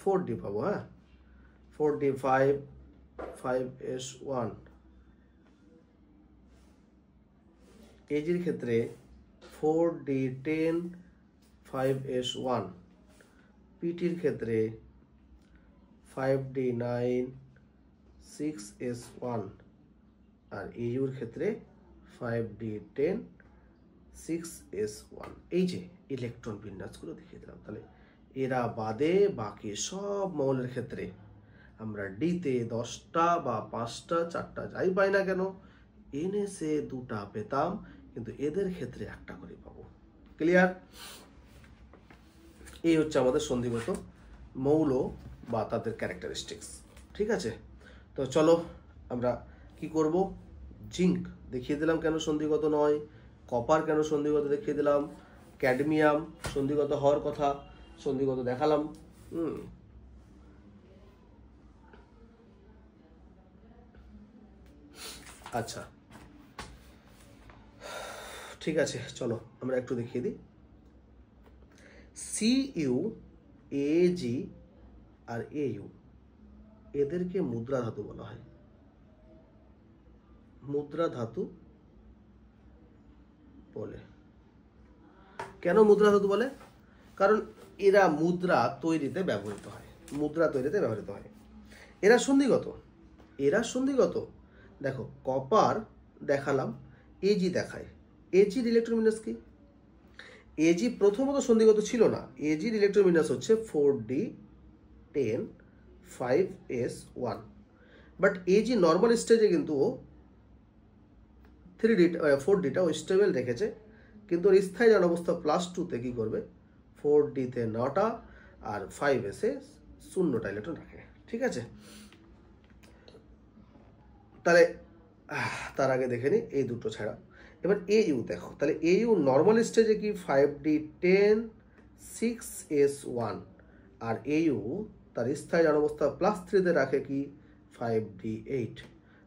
4d পাবো। হ্যাঁ, 4d5 5s1। এজির ক্ষেত্রে 4d10 5s1। পিটির ক্ষেত্রে 5d9 6s1। আর ইউর ক্ষেত্রে 5d10 6s1। এই যে ইলেকট্রন বিন্যাসগুলো দেখিয়ে দিলাম। তাহলে এরা বাদে বাকি সব মৌলের ক্ষেত্রে আমরা ডিতে 10টা বা 5টা 4টা যাই পাই না কেন এনএসএ 2টা পেতাম, কিন্তু এদের ক্ষেত্রে একটা করে পাবো। ক্লিয়ার? এই হচ্ছে আমাদের সন্ধিগত মৌল বা তাদের ক্যারেক্টারিস্টিক্স। ঠিক আছে, তো চলো আমরা কি করব, জিঙ্ক দেখিয়ে দিলাম কেন সন্ধিগত নয়, কপার কেন সন্ধিগত দেখিয়ে দিলাম, ক্যাডমিয়াম সন্ধিগত হওয়ার কথা সন্ধিগত দেখালাম। আচ্ছা ঠিক আছে, চলো আমরা একটু দেখিয়ে দিই। সিইউ এজি আর এইউ এদেরকে মুদ্রা ধাতু বলা হয়। মুদ্রা ধাতু বলে। কেন মুদ্রা ধাতু বলে? কারণ এরা মুদ্রা তৈরিতে ব্যবহৃত হয়। মুদ্রা তৈরিতে ব্যবহৃত হয়। এরা সন্ধিগত। এরা সন্ধিগত। দেখো কপার দেখালাম, এজি দেখায়। এজির ইলেকট্রোমিনাস কি? এজি প্রথমত সন্ধিগত ছিল না। এজির ইলেকট্রোমিনাস হচ্ছে 4d10 5s1। But AG normal স্টেজে কিন্তু 4dটা ও স্টেবল রেখেছে, কিন্তু ওর স্থায়ী জান অবস্থা +2তে কি করবে 4dতে 9টা আর 5sে 0টা ইলেকট্রন রাখে। ঠিক আছে, তাহলে তার আগে দেখে নিই এই দুটো ছাড়া। এবার এইউ দেখো, তাহলে এইউ নর্মাল স্টেজে কি 5d10 6s1, আর এইউ তার স্থায়ী জান অবস্থা +3তে রাখে কি 5d8।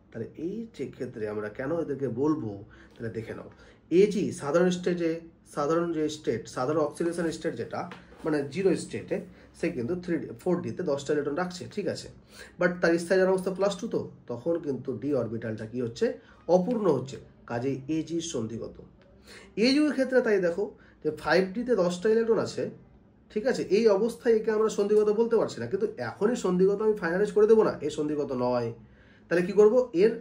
তাহলে এই যে ক্ষেত্রে আমরা কেন এদেরকে বলবো তাহলে দেখে নাও। এজি সাধারণ স্টেজে, সাধারণ যে স্টেট, সাধারণ অক্সিডেশন স্টেট যেটা মানে 0 স্টেটে, সে কিন্তু 4dতে 10টা ইলেকট্রন রাখছে। ঠিক আছে, বাট তার স্থায়ী জান অবস্থা +2, তো তখন কিন্তু ডি অরবিটালটা কি হচ্ছে অপূর্ণ হচ্ছে, কাজেই এজি সন্ধিগত। এইউ এর ক্ষেত্রে তাই দেখো যে 5dতে 10টা ইলেকট্রন আছে। ঠিক আছে, এই অবস্থায় একে আমরা সন্ধিগত বলতে পারছি না, কিন্তু এখনই সন্ধিগত আমি ফাইনালাইজ করে দেবো না এ সন্ধিগত নয়। তাহলে কি করব, এর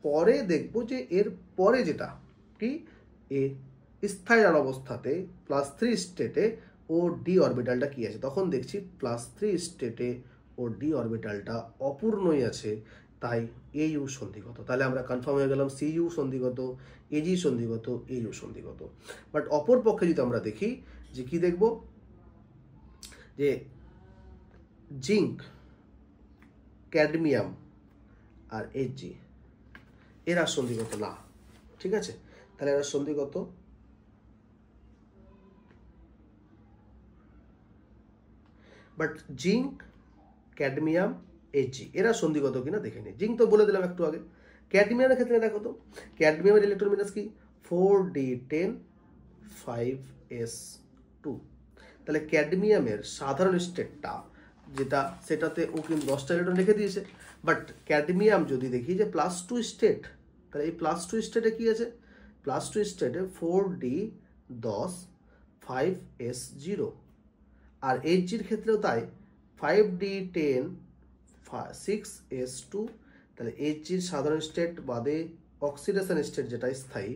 পরে দেখব যে এর পরে যেটা কি এ স্থায়ী জান অবস্থাতে +3 স্টেটে ও ডি অরবিটালটা কি আছে, তখন দেখছি +3 স্টেটে ও ডি অরবিটালটা অপূর্ণই আছে, তাই এইউ সন্ধিগত। তাহলে আমরা কনফার্ম হয়ে গেলাম সিইউ সন্ধিগত, এজি সন্ধিগত, এইউ সন্ধিগত। বাট অপর পক্ষে যদি আমরা দেখি যে কি দেখব, যে জিঙ্ক, ক্যাডমিয়াম আর এজি এরা সন্ধিগত না। ঠিক আছে, তাহলে এরা সন্ধিগত বাট জিঙ্ক, ক্যাডমিয়াম, এজি এরা সন্ধিগত কিনা দেখে নিই। জিঙ্ক তো বলে দিলাম একটু আগে। ক্যাডমিয়ামের ক্ষেত্রে দেখো তো, ক্যাডমিয়ামের ইলেকট্রোমিনাস কি 4d10 5s2। তাহলে ক্যাডমিয়ামের সাধারণ স্টেটটা যেটা, সেটাতে ও কিন্তু 10টা ইলেকট্রন রেখে দিয়েছে। বাট ক্যাডমিয়াম যদি দেখি যে +2 স্টেট, তাহলে এই +2 স্টেটে কি আছে, +2 স্টেটে 4d10 5s0। আর এইচজির ক্ষেত্রেও তাই 5d10 6s2। তাহলে এইচজির সাধারণ স্টেট বাদে অক্সিডেশন স্টেট যেটা স্থায়ী,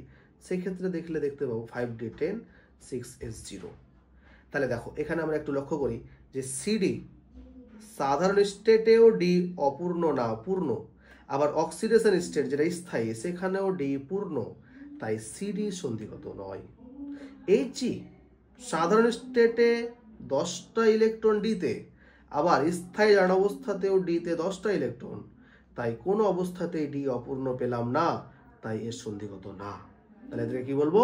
সেই ক্ষেত্রে দেখতে পাবো 5d10 6s0। তাহলে দেখো এখানে আমরা একটু লক্ষ্য করি যে সিডি সাধারণ স্টেটেও ডি অপূর্ণ না পূর্ণ, আবার অক্সিডেশন স্টেট যেটা স্থায়ী সেখানেও ডি পূর্ণ, তাই সিডি সন্ধিগত নয়। এইচই সাধারণ স্টেটে 10টা ইলেকট্রন ডিতে, আবার স্থায়ী জারণ অবস্থাতেও ডিতে 10টা ইলেকট্রন, তাই কোনো অবস্থাতেই ডি অপূর্ণ পেলাম না, তাই এর সন্ধিগত না। তাহলে এদেরকে কি বলবো?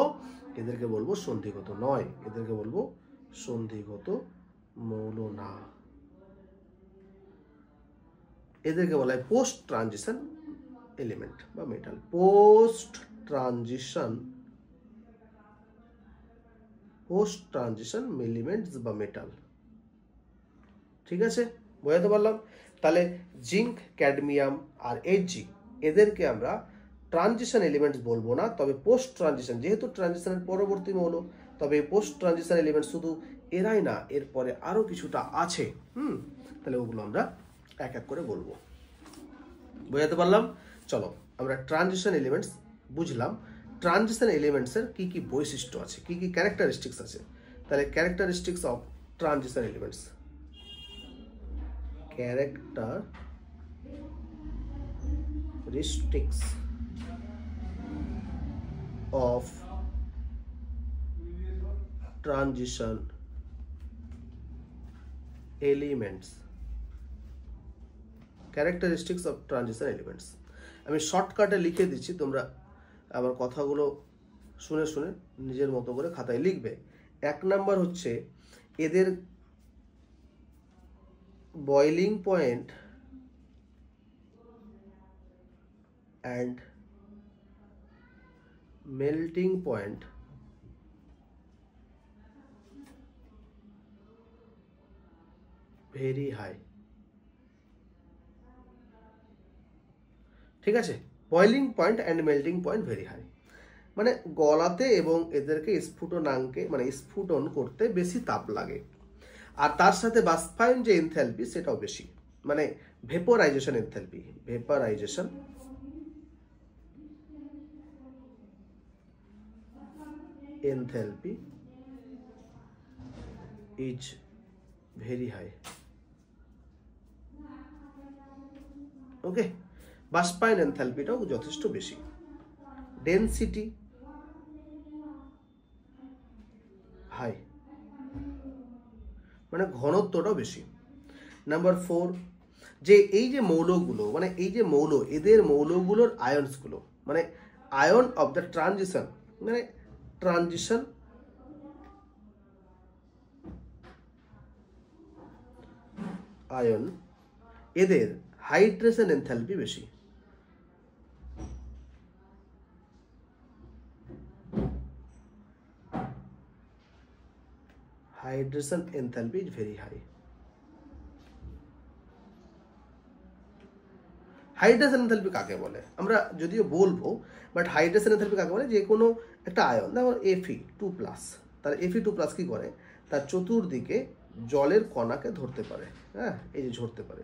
এদেরকে বলবো সন্ধিগত নয়, এদেরকে বলবো সন্ধিগত মৌল না। এদেরকে বলা হয় পোস্ট ট্রানজিশন এলিমেন্ট বা মেটাল। পোস্ট ট্রানজিশন এলিমেন্টস বা মেটাল। ঠিক আছে, বোঝাতে পারলাম? তাহলে জিঙ্ক, ক্যাডমিয়াম আর Hg এদেরকে আমরা ট্রানজিশন এলিমেন্টস বলবো না, তবে পোস্ট ট্রানজিশন, যেহেতু ট্রানজিশনের পরবর্তী মৌল, তবে পোস্ট ট্রানজিশন এলিমেন্ট শুধু এরাই না, এরপরে আরো কিছুটা আছে। তাহলে ওগুলো আমরা এক এক করে বলবো। বোঝাতে পারলাম? চলো আমরা ট্রানজিশন এলিমেন্টস বুঝলাম। ট্রানজিশন এলিমেন্টসের কি কি বৈশিষ্ট্য আছে, কি কি ক্যারেক্টারিস্টিক্স আছে। তাহলে characteristics of transition elements, characteristics of transition elements, characteristics of transition elements। আমি শর্টকাটে লিখে দিচ্ছি, তোমরা আমার কথাগুলো শুনে শুনে নিজের মতো করে খাতায় লিখবে। 1 নাম্বার হচ্ছে এদের boiling point and melting point very high। ঠিক আছে, boiling point and melting point very high, মানে গলাতে এবং এদেরকে স্ফুটনাঙ্কে মানে স্ফুটন করতে বেশি তাপ লাগে। আর তার সাথে বাষ্পায়ন যে এনথ্যালপি সেটাও বেশি, মানে vaporisation enthalpy, vaporisation enthalpy is very high। ওকে, বাষ্পায়ন এনথ্যালপিটাও যথেষ্ট বেশি। ডেনসিটি হাই, মানে ঘনত্বটাও বেশি। নাম্বার 4, যে এই যে মৌলগুলো, মানে এই যে মৌল, এদের মৌলগুলোর আয়নসগুলো, মানে আয়ন অফ দ্য ট্রানজিশন, মানে ট্রানজিশন আয়ন, এদের হাইড্রেশন এনথ্যালপি বেশি। Hydration enthalpy is very high. Hydration enthalpy কাকে বলে আমরা যদিও বলবো, বাট হাইড্রেশন এনথ্যালপি কাকে বলে? যে কোনো একটা আয়ন, যেমন Fe2+, তার Fe2+ কি করে? তার চতুর্দিকে জলের কণাকে ধরতে পারে। হ্যাঁ, এই যে ধরতে পারে,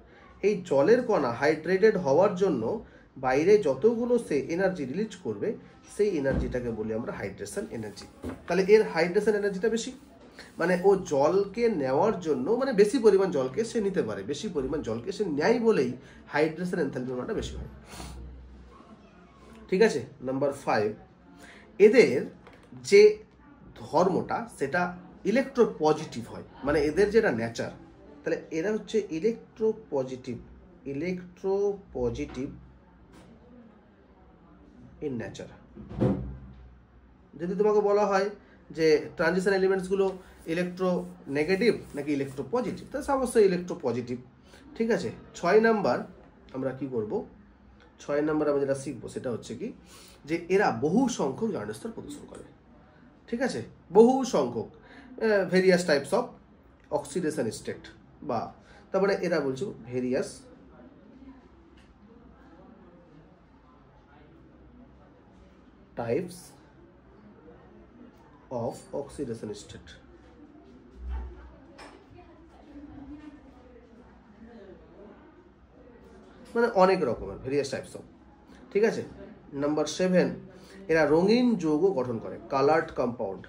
এই জলের কণা হাইড্রেটেড হওয়ার জন্য বাইরে যতগুলো সে এনার্জি রিলিজ করবে, সেই এনার্জিটাকে বলি আমরা হাইড্রেশন এনার্জি। তাহলে এর হাইড্রেশন এনার্জিটা বেশি, মানে ও জলকে নেওয়ার জন্য, মানে বেশি পরিমাণ জলকে সে নিতে পারে, বেশি পরিমাণ জলকে সে নেয় বলেই হাইড্রেশন এনথ্যালপি মানটা বেশি হয়। ঠিক আছে, নাম্বার 5, এদের যে ধর্মটা সেটা ইলেকট্রো পজিটিভ হয়, মানে এদের যেটা নেচার, তাহলে এরা হচ্ছে ইলেকট্রো পজিটিভ ইন নেচার। যদি তোমাকে বলা হয় যে ট্রানজিশন এলিমেন্টসগুলো ইলেকট্রো নেগেটিভ নাকি ইলেকট্রো পজিটিভ, তাহলে অবশ্যই ইলেকট্রো পজিটিভ। ঠিক আছে, 6 নাম্বার আমরা কি করব? 6 নাম্বার আমরা যেটা শিখবো সেটা হচ্ছে কি, যে এরা বহু সংখ্যক জারণ স্তর প্রদর্শন করে। ঠিক আছে, বহু সংখ্যক, various types of oxidation state, বা তারপরে এরা বলছো various types of oxidation state. মানে অনেক রকমের ভেরিয়াস টাইপস অফ। ঠিক আছে, নাম্বার 7, এরা রঙিন যৌগ গঠন করে, কালার্ড কম্পাউন্ড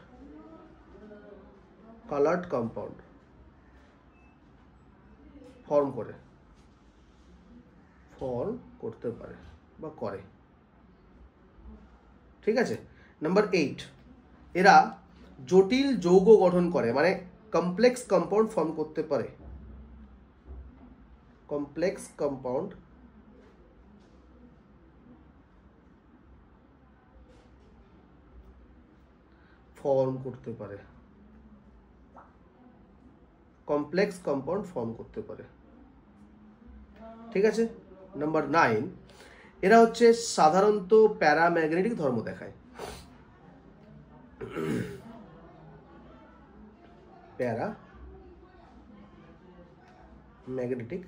ফর্ম ফর্ম করতে পারে বা করে। ঠিক আছে। নাম্বার 8, এরা জটিল যৌগ গঠন করে, মানে কমপ্লেক্স কম্পাউন্ড ফর্ম করতে পারে। কমপ্লেক্স কম্পাউন্ড ফর্ম করতে পারে। কমপ্লেক্স কম্পাউন্ড ফর্ম করতে পারে। ঠিক আছে। নাম্বার 9, এরা হচ্ছে সাধারণত প্যারাম্যাগনেটিক ধর্ম দেখায়। প্যারাম্যাগনেটিক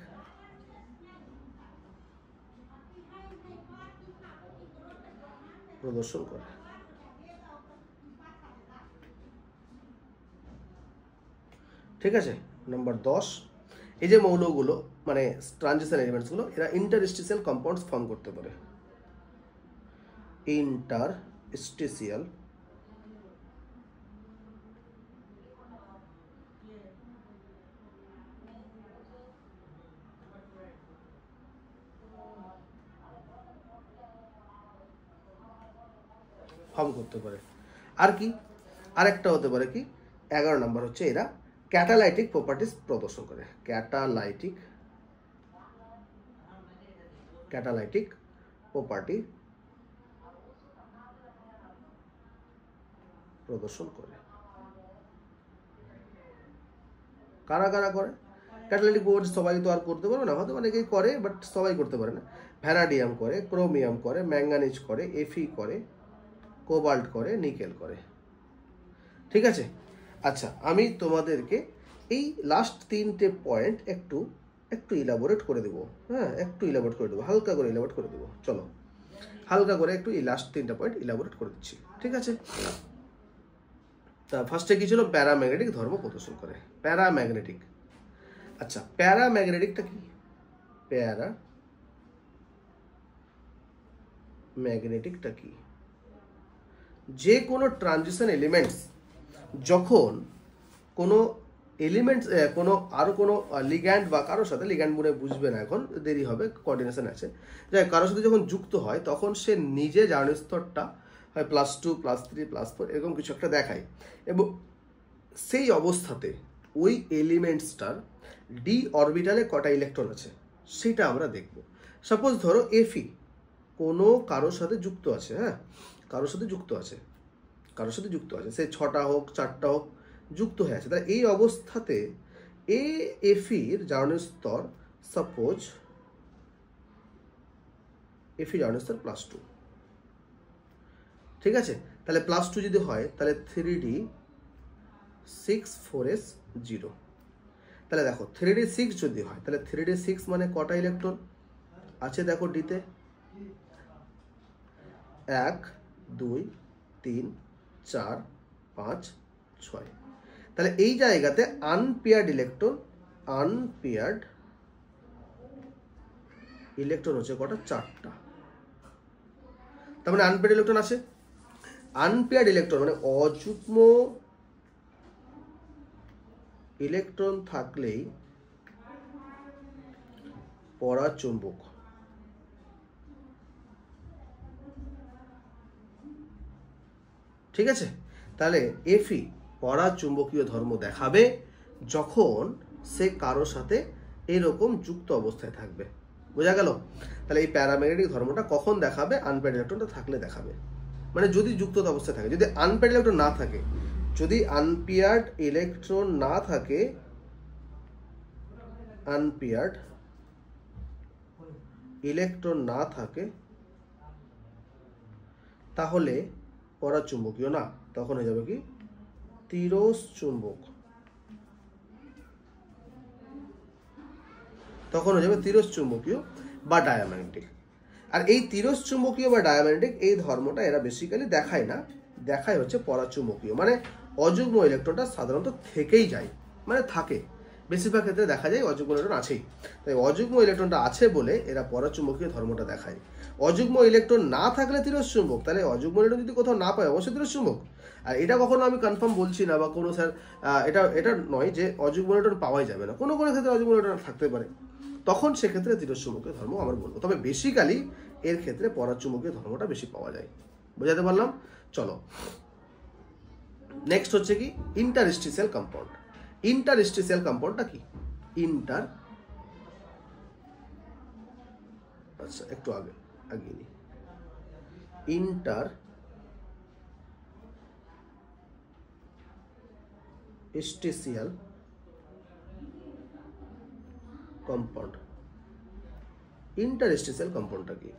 প্রদর্শন করে। ঠিক আছে। নাম্বার 10, এই যে মৌলগুলো মানে ট্রানজিশন এলিমেন্টসগুলো, এরা ইন্টারস্টিশিয়াল কম্পাউন্ডস ফর্ম করতে পারে। ইন্টারস্টিশিয়াল ফর্ম করতে পারে। আর কি আরেকটা হতে পারে কি, 11 নম্বর হচ্ছে এরা ক্যাটালাইটিক প্রপার্টিস প্রদর্শন করে। ক্যাটালাইটিক প্রপার্টি প্রদর্শন করে। কারা কারা করে ক্যাটালাইটিক প্রপার্টি? সবাই তো আর করতে পারবে না, হয়তো অনেকেই করে, বাট সবাই করতে পারে না। ভ্যানাডিয়াম করে, ক্রোমিয়াম করে, ম্যাঙ্গানিজ করে, এফি করে, কোবাল্ট করে, নিকেল করে। ঠিক আছে। আচ্ছা, আমি তোমাদেরকে এই লাস্ট 3টে পয়েন্ট একটু ইলাবোরেট করে দেবো। হ্যাঁ, একটু ইলাবোরেট করে দেবো, হালকা করে ইলাবোরেট করে দেবো। চলো হালকা করে একটু এই লাস্ট 3টা পয়েন্ট ইলাবোরেট করে দিচ্ছি। ঠিক আছে। তা ফার্স্টে কি ছিল? প্যারাম্যাগনেটিক ধর্ম প্রদর্শন করে। প্যারাম্যাগনেটিক। আচ্ছা, প্যারাম্যাগনেটিকটা কি? প্যারাম্যাগনেটিকটা কি? যে কোনো ট্রানজিশন এলিমেন্টস যখন কোনো এলিমেন্টস কোনো লিগ্যান্ড বা কারোর সাথে, লিগ্যান্ড মনে বুঝবে না, এখন দেরি হবে, কোঅর্ডিনেশন আছে, যাই কারোর সাথে যখন যুক্ত হয় তখন সে নিজে জারণ স্তরটা হয় +2, +3, +4 এরকম কিছু একটা দেখায়, এবং সেই অবস্থাতে ওই এলিমেন্টসটার ডি অরবিটালে কটা ইলেকট্রন আছে সেটা আমরা দেখব। সাপোজ ধরো এফি কোনো কারোর সাথে যুক্ত আছে, হ্যাঁ, কারোর সাথে যুক্ত আছে, সে 6টা হোক 4টা হোক যুক্ত হয়ে আছে। তাহলে এই অবস্থাতে এফির জারণের স্তর, সাপোজ এফি জারণের স্তর +2। ঠিক আছে। তাহলে +2 যদি হয় তাহলে 3d6 4s0। তাহলে দেখো 3d6 যদি হয় তাহলে 3d6 মানে কটা ইলেকট্রন আছে? দেখো ডিতে 1 2 3 4 5 6। তাহলে এই জায়গাতে আনপেয়ার্ড ইলেকট্রন হচ্ছে কটা? 4টা। তার মানে আনপেয়ার্ড ইলেকট্রন আছে। আনপেয়ার্ড ইলেকট্রন মানে অযুগ্ম ইলেকট্রন থাকলেই পরাচুম্বক। ঠিক আছে। তাহলে এফি পরাচুম্বকীয় ধর্ম দেখাবে যখন সে কারোর সাথে এরকম যুক্ত অবস্থায় থাকবে। বোঝা গেল? তাহলে এই প্যারাম্যাগনেটিক ধর্মটা কখন দেখাবে? আনপেয়ার্ড ইলেকট্রনটা থাকলে দেখাবে, মানে যদি যুক্ত অবস্থায় থাকে। যদি আনপেয়ার্ড ইলেকট্রন না থাকে, আনপেয়ার্ড ইলেকট্রন না থাকে তাহলে পরাচুম্বকীয় না, তখন হয়ে যাবে কি? তিরস্চুম্বক। তখন হয়ে যাবে তিরস্চুম্বকীয় বা ডায়াম্যাগনেটিক। আর এই তিরস্চুম্বকীয় বা ডায়াম্যাগনেটিক এই ধর্মটা এরা বেসিক্যালি দেখায় না, দেখায় হচ্ছে পরাচুম্বকীয়, মানে অযুগ্ম ইলেকট্রনটা সাধারণত থেকেই যায়, মানে থাকে। বেশিরভাগ ক্ষেত্রে দেখা যায় অযুগ্ম ইলেকট্রন আছেই, তাই অযুগ্ম ইলেকট্রনটা আছে বলে এরা পরাচুম্বকীয় ধর্মটা দেখায়। অযুগ্ম ইলেকট্রন না থাকলে তিরস্চুম্বক, তাহলে অযুগ্ম ইলেকট্রন যদি কোথাও না পায় অবশ্যই তিরস্চুম্বক। আর এটা কখনো আমি কনফার্ম বলছি না, বা কোনো স্যার এটা নয় যে অযুগ্ম ইলেকট্রন পাওয়াই যাবে না, কোনো ক্ষেত্রে অযুগ্ম ইলেকট্রন থাকতে পারে। তখন সেক্ষেত্রে তিরস্চুম্বকীয় ধর্ম আমরা বলবো। তবে বেসিক্যালি এর ক্ষেত্রে পরাচুম্বকীয় ধর্মটা বেশি পাওয়া যায়। বোঝাতে পারলাম? চলো নেক্সট হচ্ছে কি ইন্টারস্টিসিয়াল কম্পাউন্ড। ইন্টারস্টিসিয়াল কম্পাউন্ডটা কি? আচ্ছা একটু আগে নিই। Interstitial compound. ইন্টারস্টিসিয়াল কম্পাউন্ডটা কি?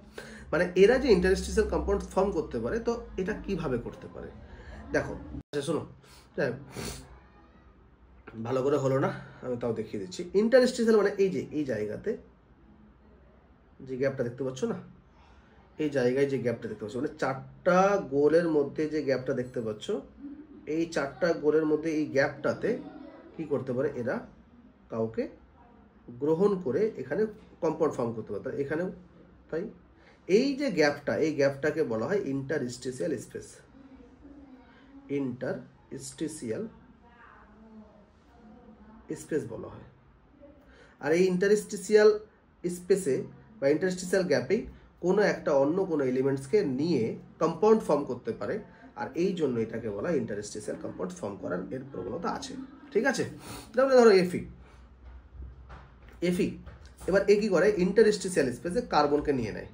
মানে এরা যে ইন্টারস্টিসিয়াল কম্পাউন্ড ফর্ম করতে পারে, তো এটা কিভাবে করতে পারে দেখো। শোনো, ভালো করে হলো না, আমি তাও দেখিয়ে দিচ্ছি। ইন্টারস্টিসিয়াল মানে এই যে এই জায়গাতে যে গ্যাপটা দেখতে পাচ্ছ না, এই জায়গায় যে গ্যাপটা দেখতে পাচ্ছ, মানে 4টা গোলের মধ্যে যে গ্যাপটা দেখতে পাচ্ছ, এই 4টা গোলের মধ্যে এই গ্যাপটাতে কি করতে পারে, এরা কাউকে গ্রহণ করে এখানে কম্পাউন্ড ফর্ম করতে পারে। এখানেও তাই। এই যে গ্যাপটা, এই গ্যাপটাকে বলা হয় ইন্টারস্টিসিয়াল স্পেস। ইন্টারস্টিসিয়াল স্পেস বলা হয়। আর এই ইন্টারস্টিসিয়াল স্পেসে বা ইন্টারস্টিসিয়াল গ্যাপেই কোনো একটা অন্য কোনো এলিমেন্টসকে নিয়ে কম্পাউন্ড ফর্ম করতে পারে, আর এই জন্য এটাকে বলা হয় ইন্টারস্টিসিয়াল কম্পাউন্ড ফর্ম করার এর প্রবণতা আছে। ঠিক আছে? তাহলে ধরো এফি। এবার এ কি করে, ইন্টারস্টিসিয়াল স্পেসে কার্বনকে নিয়ে নেয়,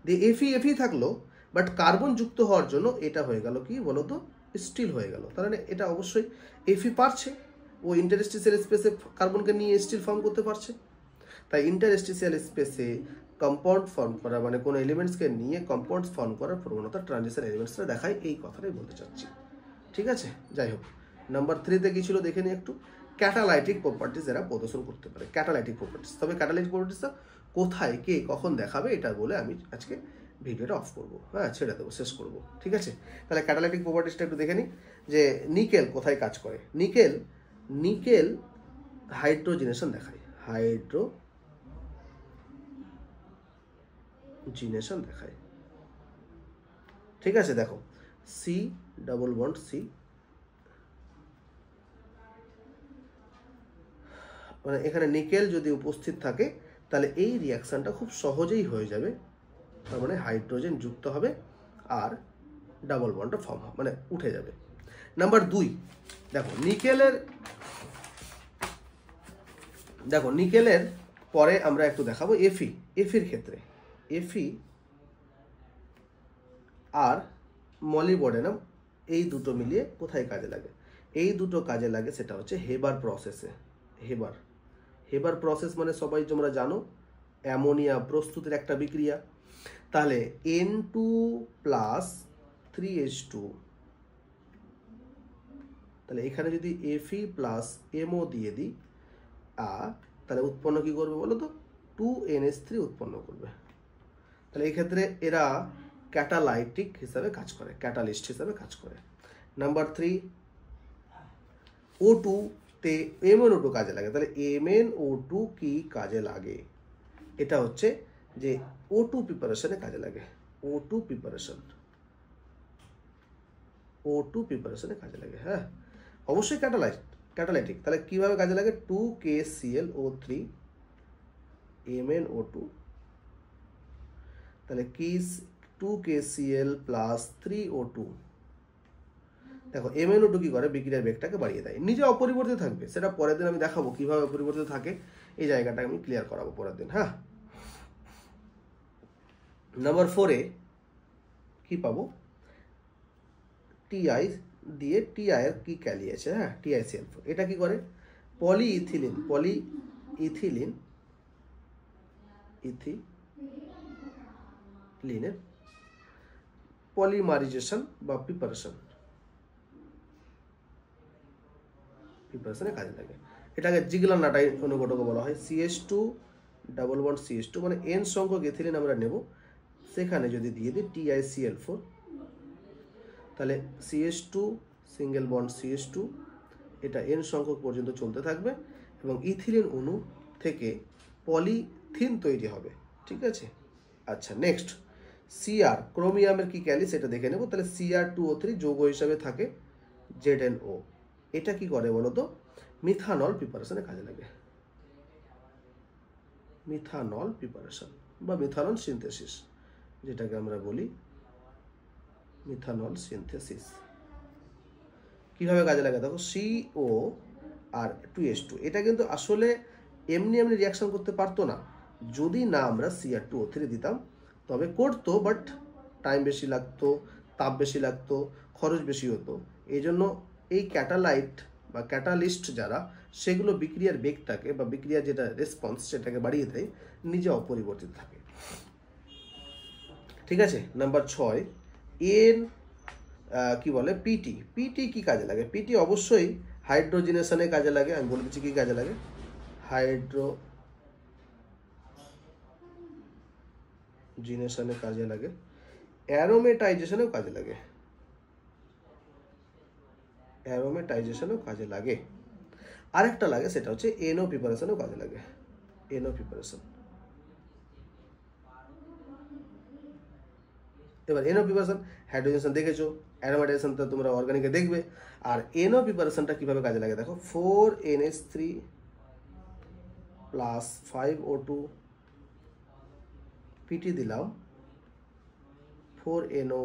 দিয়ে এফি থাকলো, বাট কার্বন যুক্ত হওয়ার জন্য এটা হয়ে গেল কি বলতো, স্টিল হয়ে গেল। তার মানে এটা অবশ্যই এফি পারছে, ও ইন্টারস্টিসিয়াল স্পেসে কার্বনকে নিয়ে স্টিল ফর্ম করতে পারছে। তাই ইন্টারস্টিসিয়াল স্পেসে কম্পাউন্ড ফর্ম করা মানে কোনো এলিমেন্টসকে নিয়ে কম্পাউন্ড ফর্ম করার প্রবণতা ট্রানজিশন এলিমেন্টসরা দেখায়, এই কথাটাই বলতে চাচ্ছি। ঠিক আছে? যাই হোক, নাম্বার 3-তে কি ছিল দেখে নিই একটু। ক্যাটালাইটিক প্রপার্টিস এরা প্রদর্শন করতে পারে, ক্যাটালাইটিক প্রপার্টিস। তবে ক্যাটালাইটিক প্রপার্টিসটা কোথায়, কে, কখন দেখাবে, এটা বলে আমি আজকে ভিডিওটা অফ করবো, হ্যাঁ ছেড়ে দেবো, শেষ করবো। ঠিক আছে? তাহলে ক্যাটালাইটিক প্রপার্টিসটা একটু দেখে নিই, যে নিকেল কোথায় কাজ করে। নিকেল হাইড্রোজিনেশন দেখায়, হাইড্রোজিনেশন দেখায়। ঠিক আছে? দেখো সি ডাবল বন্ড সি, মানে এখানে নিকেল যদি উপস্থিত থাকে তাহলে এই রিয়াকশনটা খুব সহজেই হয়ে যাবে। তার মানে হাইড্রোজেন যুক্ত হবে আর ডাবল বন্ডটা ফর্ম হবে, মানে উঠে যাবে। নাম্বার 2, দেখো নিকেলের পরে আমরা একটু দেখাবো এফির ক্ষেত্রে। এফি আর মলিবডেনাম এই দুটো মিলিয়ে কোথায় কাজে লাগে? এই দুটো কাজে লাগে সেটা হচ্ছে হেবার প্রসেসে। হেবার প্রসেস মানে সবাই তোমরা জানো, অ্যামোনিয়া প্রস্তুতের একটা বিক্রিয়া। তাহলে N2+3H2, তাহলে এখানে যদি Fe+MO দিয়ে দিই, তাহলে উৎপন্ন কি করবে বলো তো, 2NH3 উৎপন্ন করবে। তাহলে এই ক্ষেত্রে এরা ক্যাটালাইটিক হিসাবে কাজ করে, ক্যাটালিস্ট হিসাবে কাজ করে। নাম্বার 3, O2 তে MnO2 কাজে লাগে। তাহলে MnO2 কি কাজে লাগে? এটা হচ্ছে যে O2 প্রিপারেশনে কাজে লাগে। O2 প্রিপারেশনে কাজে লাগে। হ্যাঁ, অবশ্যই ক্যাটালাইটিক। তাহলে কিভাবে কাজে লাগে? 2KClO3 MnO2, তাহলে কি 2KCl + 3O2। দেখো MnO2 কি করে, বিক্রিয়ার বেগটাকে বাড়িয়ে দেয়, নিজে অপরিবর্তিত থাকবে। সেটা পরের দিন আমি দেখাবো কিভাবে অপরিবর্তিত থাকে, এই জায়গাটা আমি ক্লিয়ার করাবো পরের দিন। হ্যাঁ, নাম্বার 4-এ কি পাবো, টিআই দিয়ে টিআই এর কি ক্যালি আছে, হ্যাঁ TiCl4। এটা কি করে, পলিইথিলিনের পলিমারাইজেশন বা প্রিপারেশনে কাজে লাগে। এটাকে জিগলার-নাটাই অনুঘটক বলা হয়। CH2 ডাবল বন্ড CH2 মানে N সংখ্যক ইথিলিন আমরা নেব, সেখানে যদি দিয়ে দিই TiCl4, তাহলে CH2 সিঙ্গেল বন্ড CH2, এটা N সংখ্যক পর্যন্ত চলতে থাকবে এবং ইথিলিন অণু থেকে পলিথিন তৈরি হবে। ঠিক আছে? আচ্ছা, নেক্সট Cr, ক্রোমিয়ামের কি ক্যালি সেটা দেখে নেব। তাহলে Cr2O3 যৌগ হিসাবে থাকে ZnO। এটা কি করে বলো তো, মিথানল প্রিপারেশনে কাজে লাগে। মিথানল প্রিপারেশন বা মিথানল সিনথেসিস, যেটাকে আমরা বলি মিথানল সিনথেসিস। কিভাবে কাজে লাগে দেখো, CO আর 2H2 এটা কিন্তু আসলে এমনি এমনি রিয়াকশন করতে পারতো না যদি না আমরা Cr2O3 দিতাম, তবে করতো, বাট টাইম বেশি লাগতো, তাপ বেশি লাগতো, খরচ বেশি হতো। এই জন্য এই ক্যাটালাইট বা ক্যাটালিস্ট যারা, সেগুলো বিক্রিয়ার বেগটাকে বা বিক্রিয়ার যেটা রেসপন্স সেটাকে বাড়িয়ে দেয়, নিজে অপরিবর্তিত থাকে। ঠিক আছে, নাম্বার 6 কি বলে পিটি কি কাজে লাগে? পিটি অবশ্যই হাইড্রোজিনেশনে কাজে লাগে। আমি বলে দিচ্ছি কি কাজে লাগে। হাইড্রোজিনেশনে কাজে লাগে, অ্যারোমেটাইজেশনেও কাজে লাগে, আরেকটা লাগে সেটা হচ্ছে NO প্রিপারেশনেও কাজে লাগে, NO প্রিপারেশন। এবার NO প্রিপারেশন, হাইড্রোজেনেশন দেখেছো, অ্যারোমেটাইজেশন তো তোমরা অর্গানিকে দেখবে। আর NO প্রিপারেশনটা কিভাবে কাজে লাগে দেখো, 4NH3 প্লাস 5O2 পিটি দিলাম, 4NO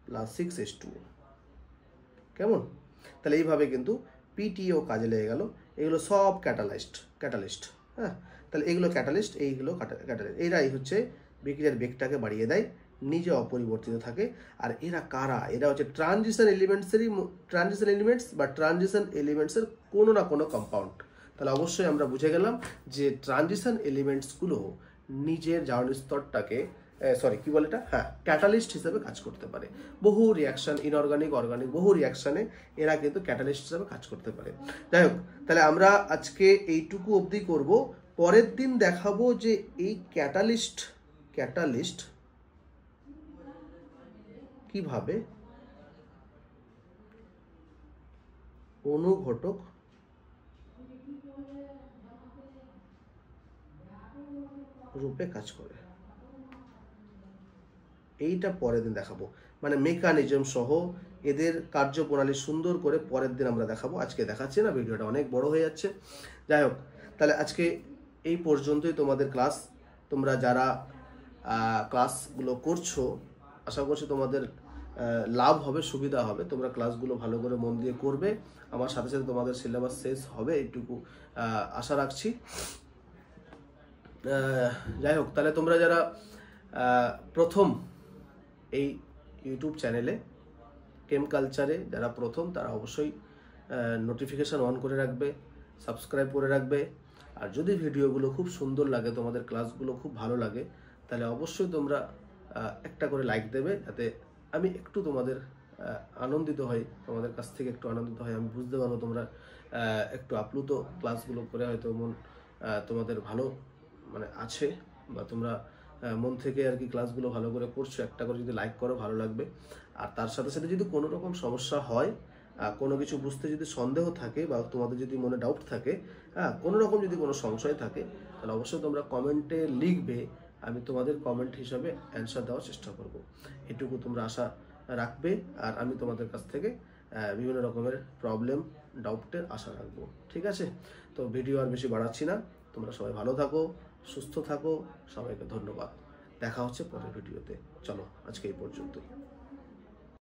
প্লাস 6H2। কেমন? তাহলে এইভাবে কিন্তু পিটিও কাজে লেগে গেল। এগুলো সব ক্যাটালিস্ট। হ্যাঁ, তাহলে এগুলো ক্যাটালিস্ট, এইগুলো ক্যাটালিস্ট। এরাই হচ্ছে বিক্রিয়ার বেগটাকে বাড়িয়ে দেয়, নিজে অপরিবর্তিত থাকে। আর এরা কারা? এরা হচ্ছে ট্রানজিশন এলিমেন্টসের কোনো না কোনো কম্পাউন্ড। তাহলে অবশ্যই আমরা বুঝে গেলাম যে ট্রানজিশন এলিমেন্টসগুলো নিজের জারণ স্তরটাকে ক্যাটালিস্ট হিসেবে কাজ করতে পারে। বহু রিয়াকশন, ইনঅর্গানিক, অর্গানিক, বহু রিয়াকশনে এরা কিন্তু ক্যাটালিস্ট হিসেবে কাজ করতে পারে। যাই হোক, তাহলে আমরা আজকে এইটুকু অবধি করব। পরের দিন দেখাবো যে এই ক্যাটালিস্ট কিভাবে অনুঘটক রূপে কাজ করে। এইটা পরের দিন দেখাবো, মানে মেকানিজম সহ এদের কার্যপ্রণালী সুন্দর করে পরের দিন আমরা দেখাবো। আজকে দেখাচ্ছি না, ভিডিওটা অনেক বড় হয়ে যাচ্ছে। যাই হোক, তাহলে আজকে এই পর্যন্তই তোমাদের ক্লাস। তোমরা যারা ক্লাসগুলো করছো, আশা করছি তোমাদের লাভ হবে, সুবিধা হবে। তোমরা ক্লাসগুলো ভালো করে মন দিয়ে করবে। আমার সাথে সাথে তোমাদের সিলেবাস শেষ হবে, এইটুকু আশা রাখছি। যাই হোক, তাহলে তোমরা যারা প্রথম এই ইউটিউব চ্যানেলে কেম কালচারে যারা প্রথম, তারা অবশ্যই নোটিফিকেশান অন করে রাখবে, সাবস্ক্রাইব করে রাখবে। আর যদি ভিডিওগুলো খুব সুন্দর লাগে, তোমাদের ক্লাসগুলো খুব ভালো লাগে, তাহলে অবশ্যই তোমরা একটা করে লাইক দেবে, যাতে আমি একটু তোমাদের আনন্দিত হই, তোমাদের কাছ থেকে একটু আনন্দিত হই। আমি বুঝতে পারবো তোমরা একটু আপ্লুত ক্লাসগুলো করে হয়তো মন তোমাদের ভালো মানে আছে, বা তোমরা মন থেকে আর কি ক্লাসগুলো ভালো করে করছো। একটা করে যদি লাইক করো ভালো লাগবে। আর তার সাথে সাথে যদি কোনো রকম সমস্যা হয়, কোনো কিছু বুঝতে যদি সন্দেহ থাকে, বা তোমাদের যদি মনে ডাউট থাকে, কোনো রকম যদি কোনো সংশয় থাকে, তাহলে অবশ্যই তোমরা কমেন্টে লিখবে। আমি তোমাদের কমেন্ট হিসাবে অ্যান্সার দেওয়ার চেষ্টা করব। এটুকু তোমরা আশা রাখবে। আর আমি তোমাদের কাছ থেকে বিভিন্ন রকমের প্রবলেম, ডাউটের আশা রাখবো। ঠিক আছে? তো ভিডিও আর বেশি বাড়াচ্ছি না। তোমরা সবাই ভালো থাকো, সুস্থ থাকো। সবাইকে ধন্যবাদ। দেখা হচ্ছে পরের ভিডিওতে। চলো, আজকে এই পর্যন্তই।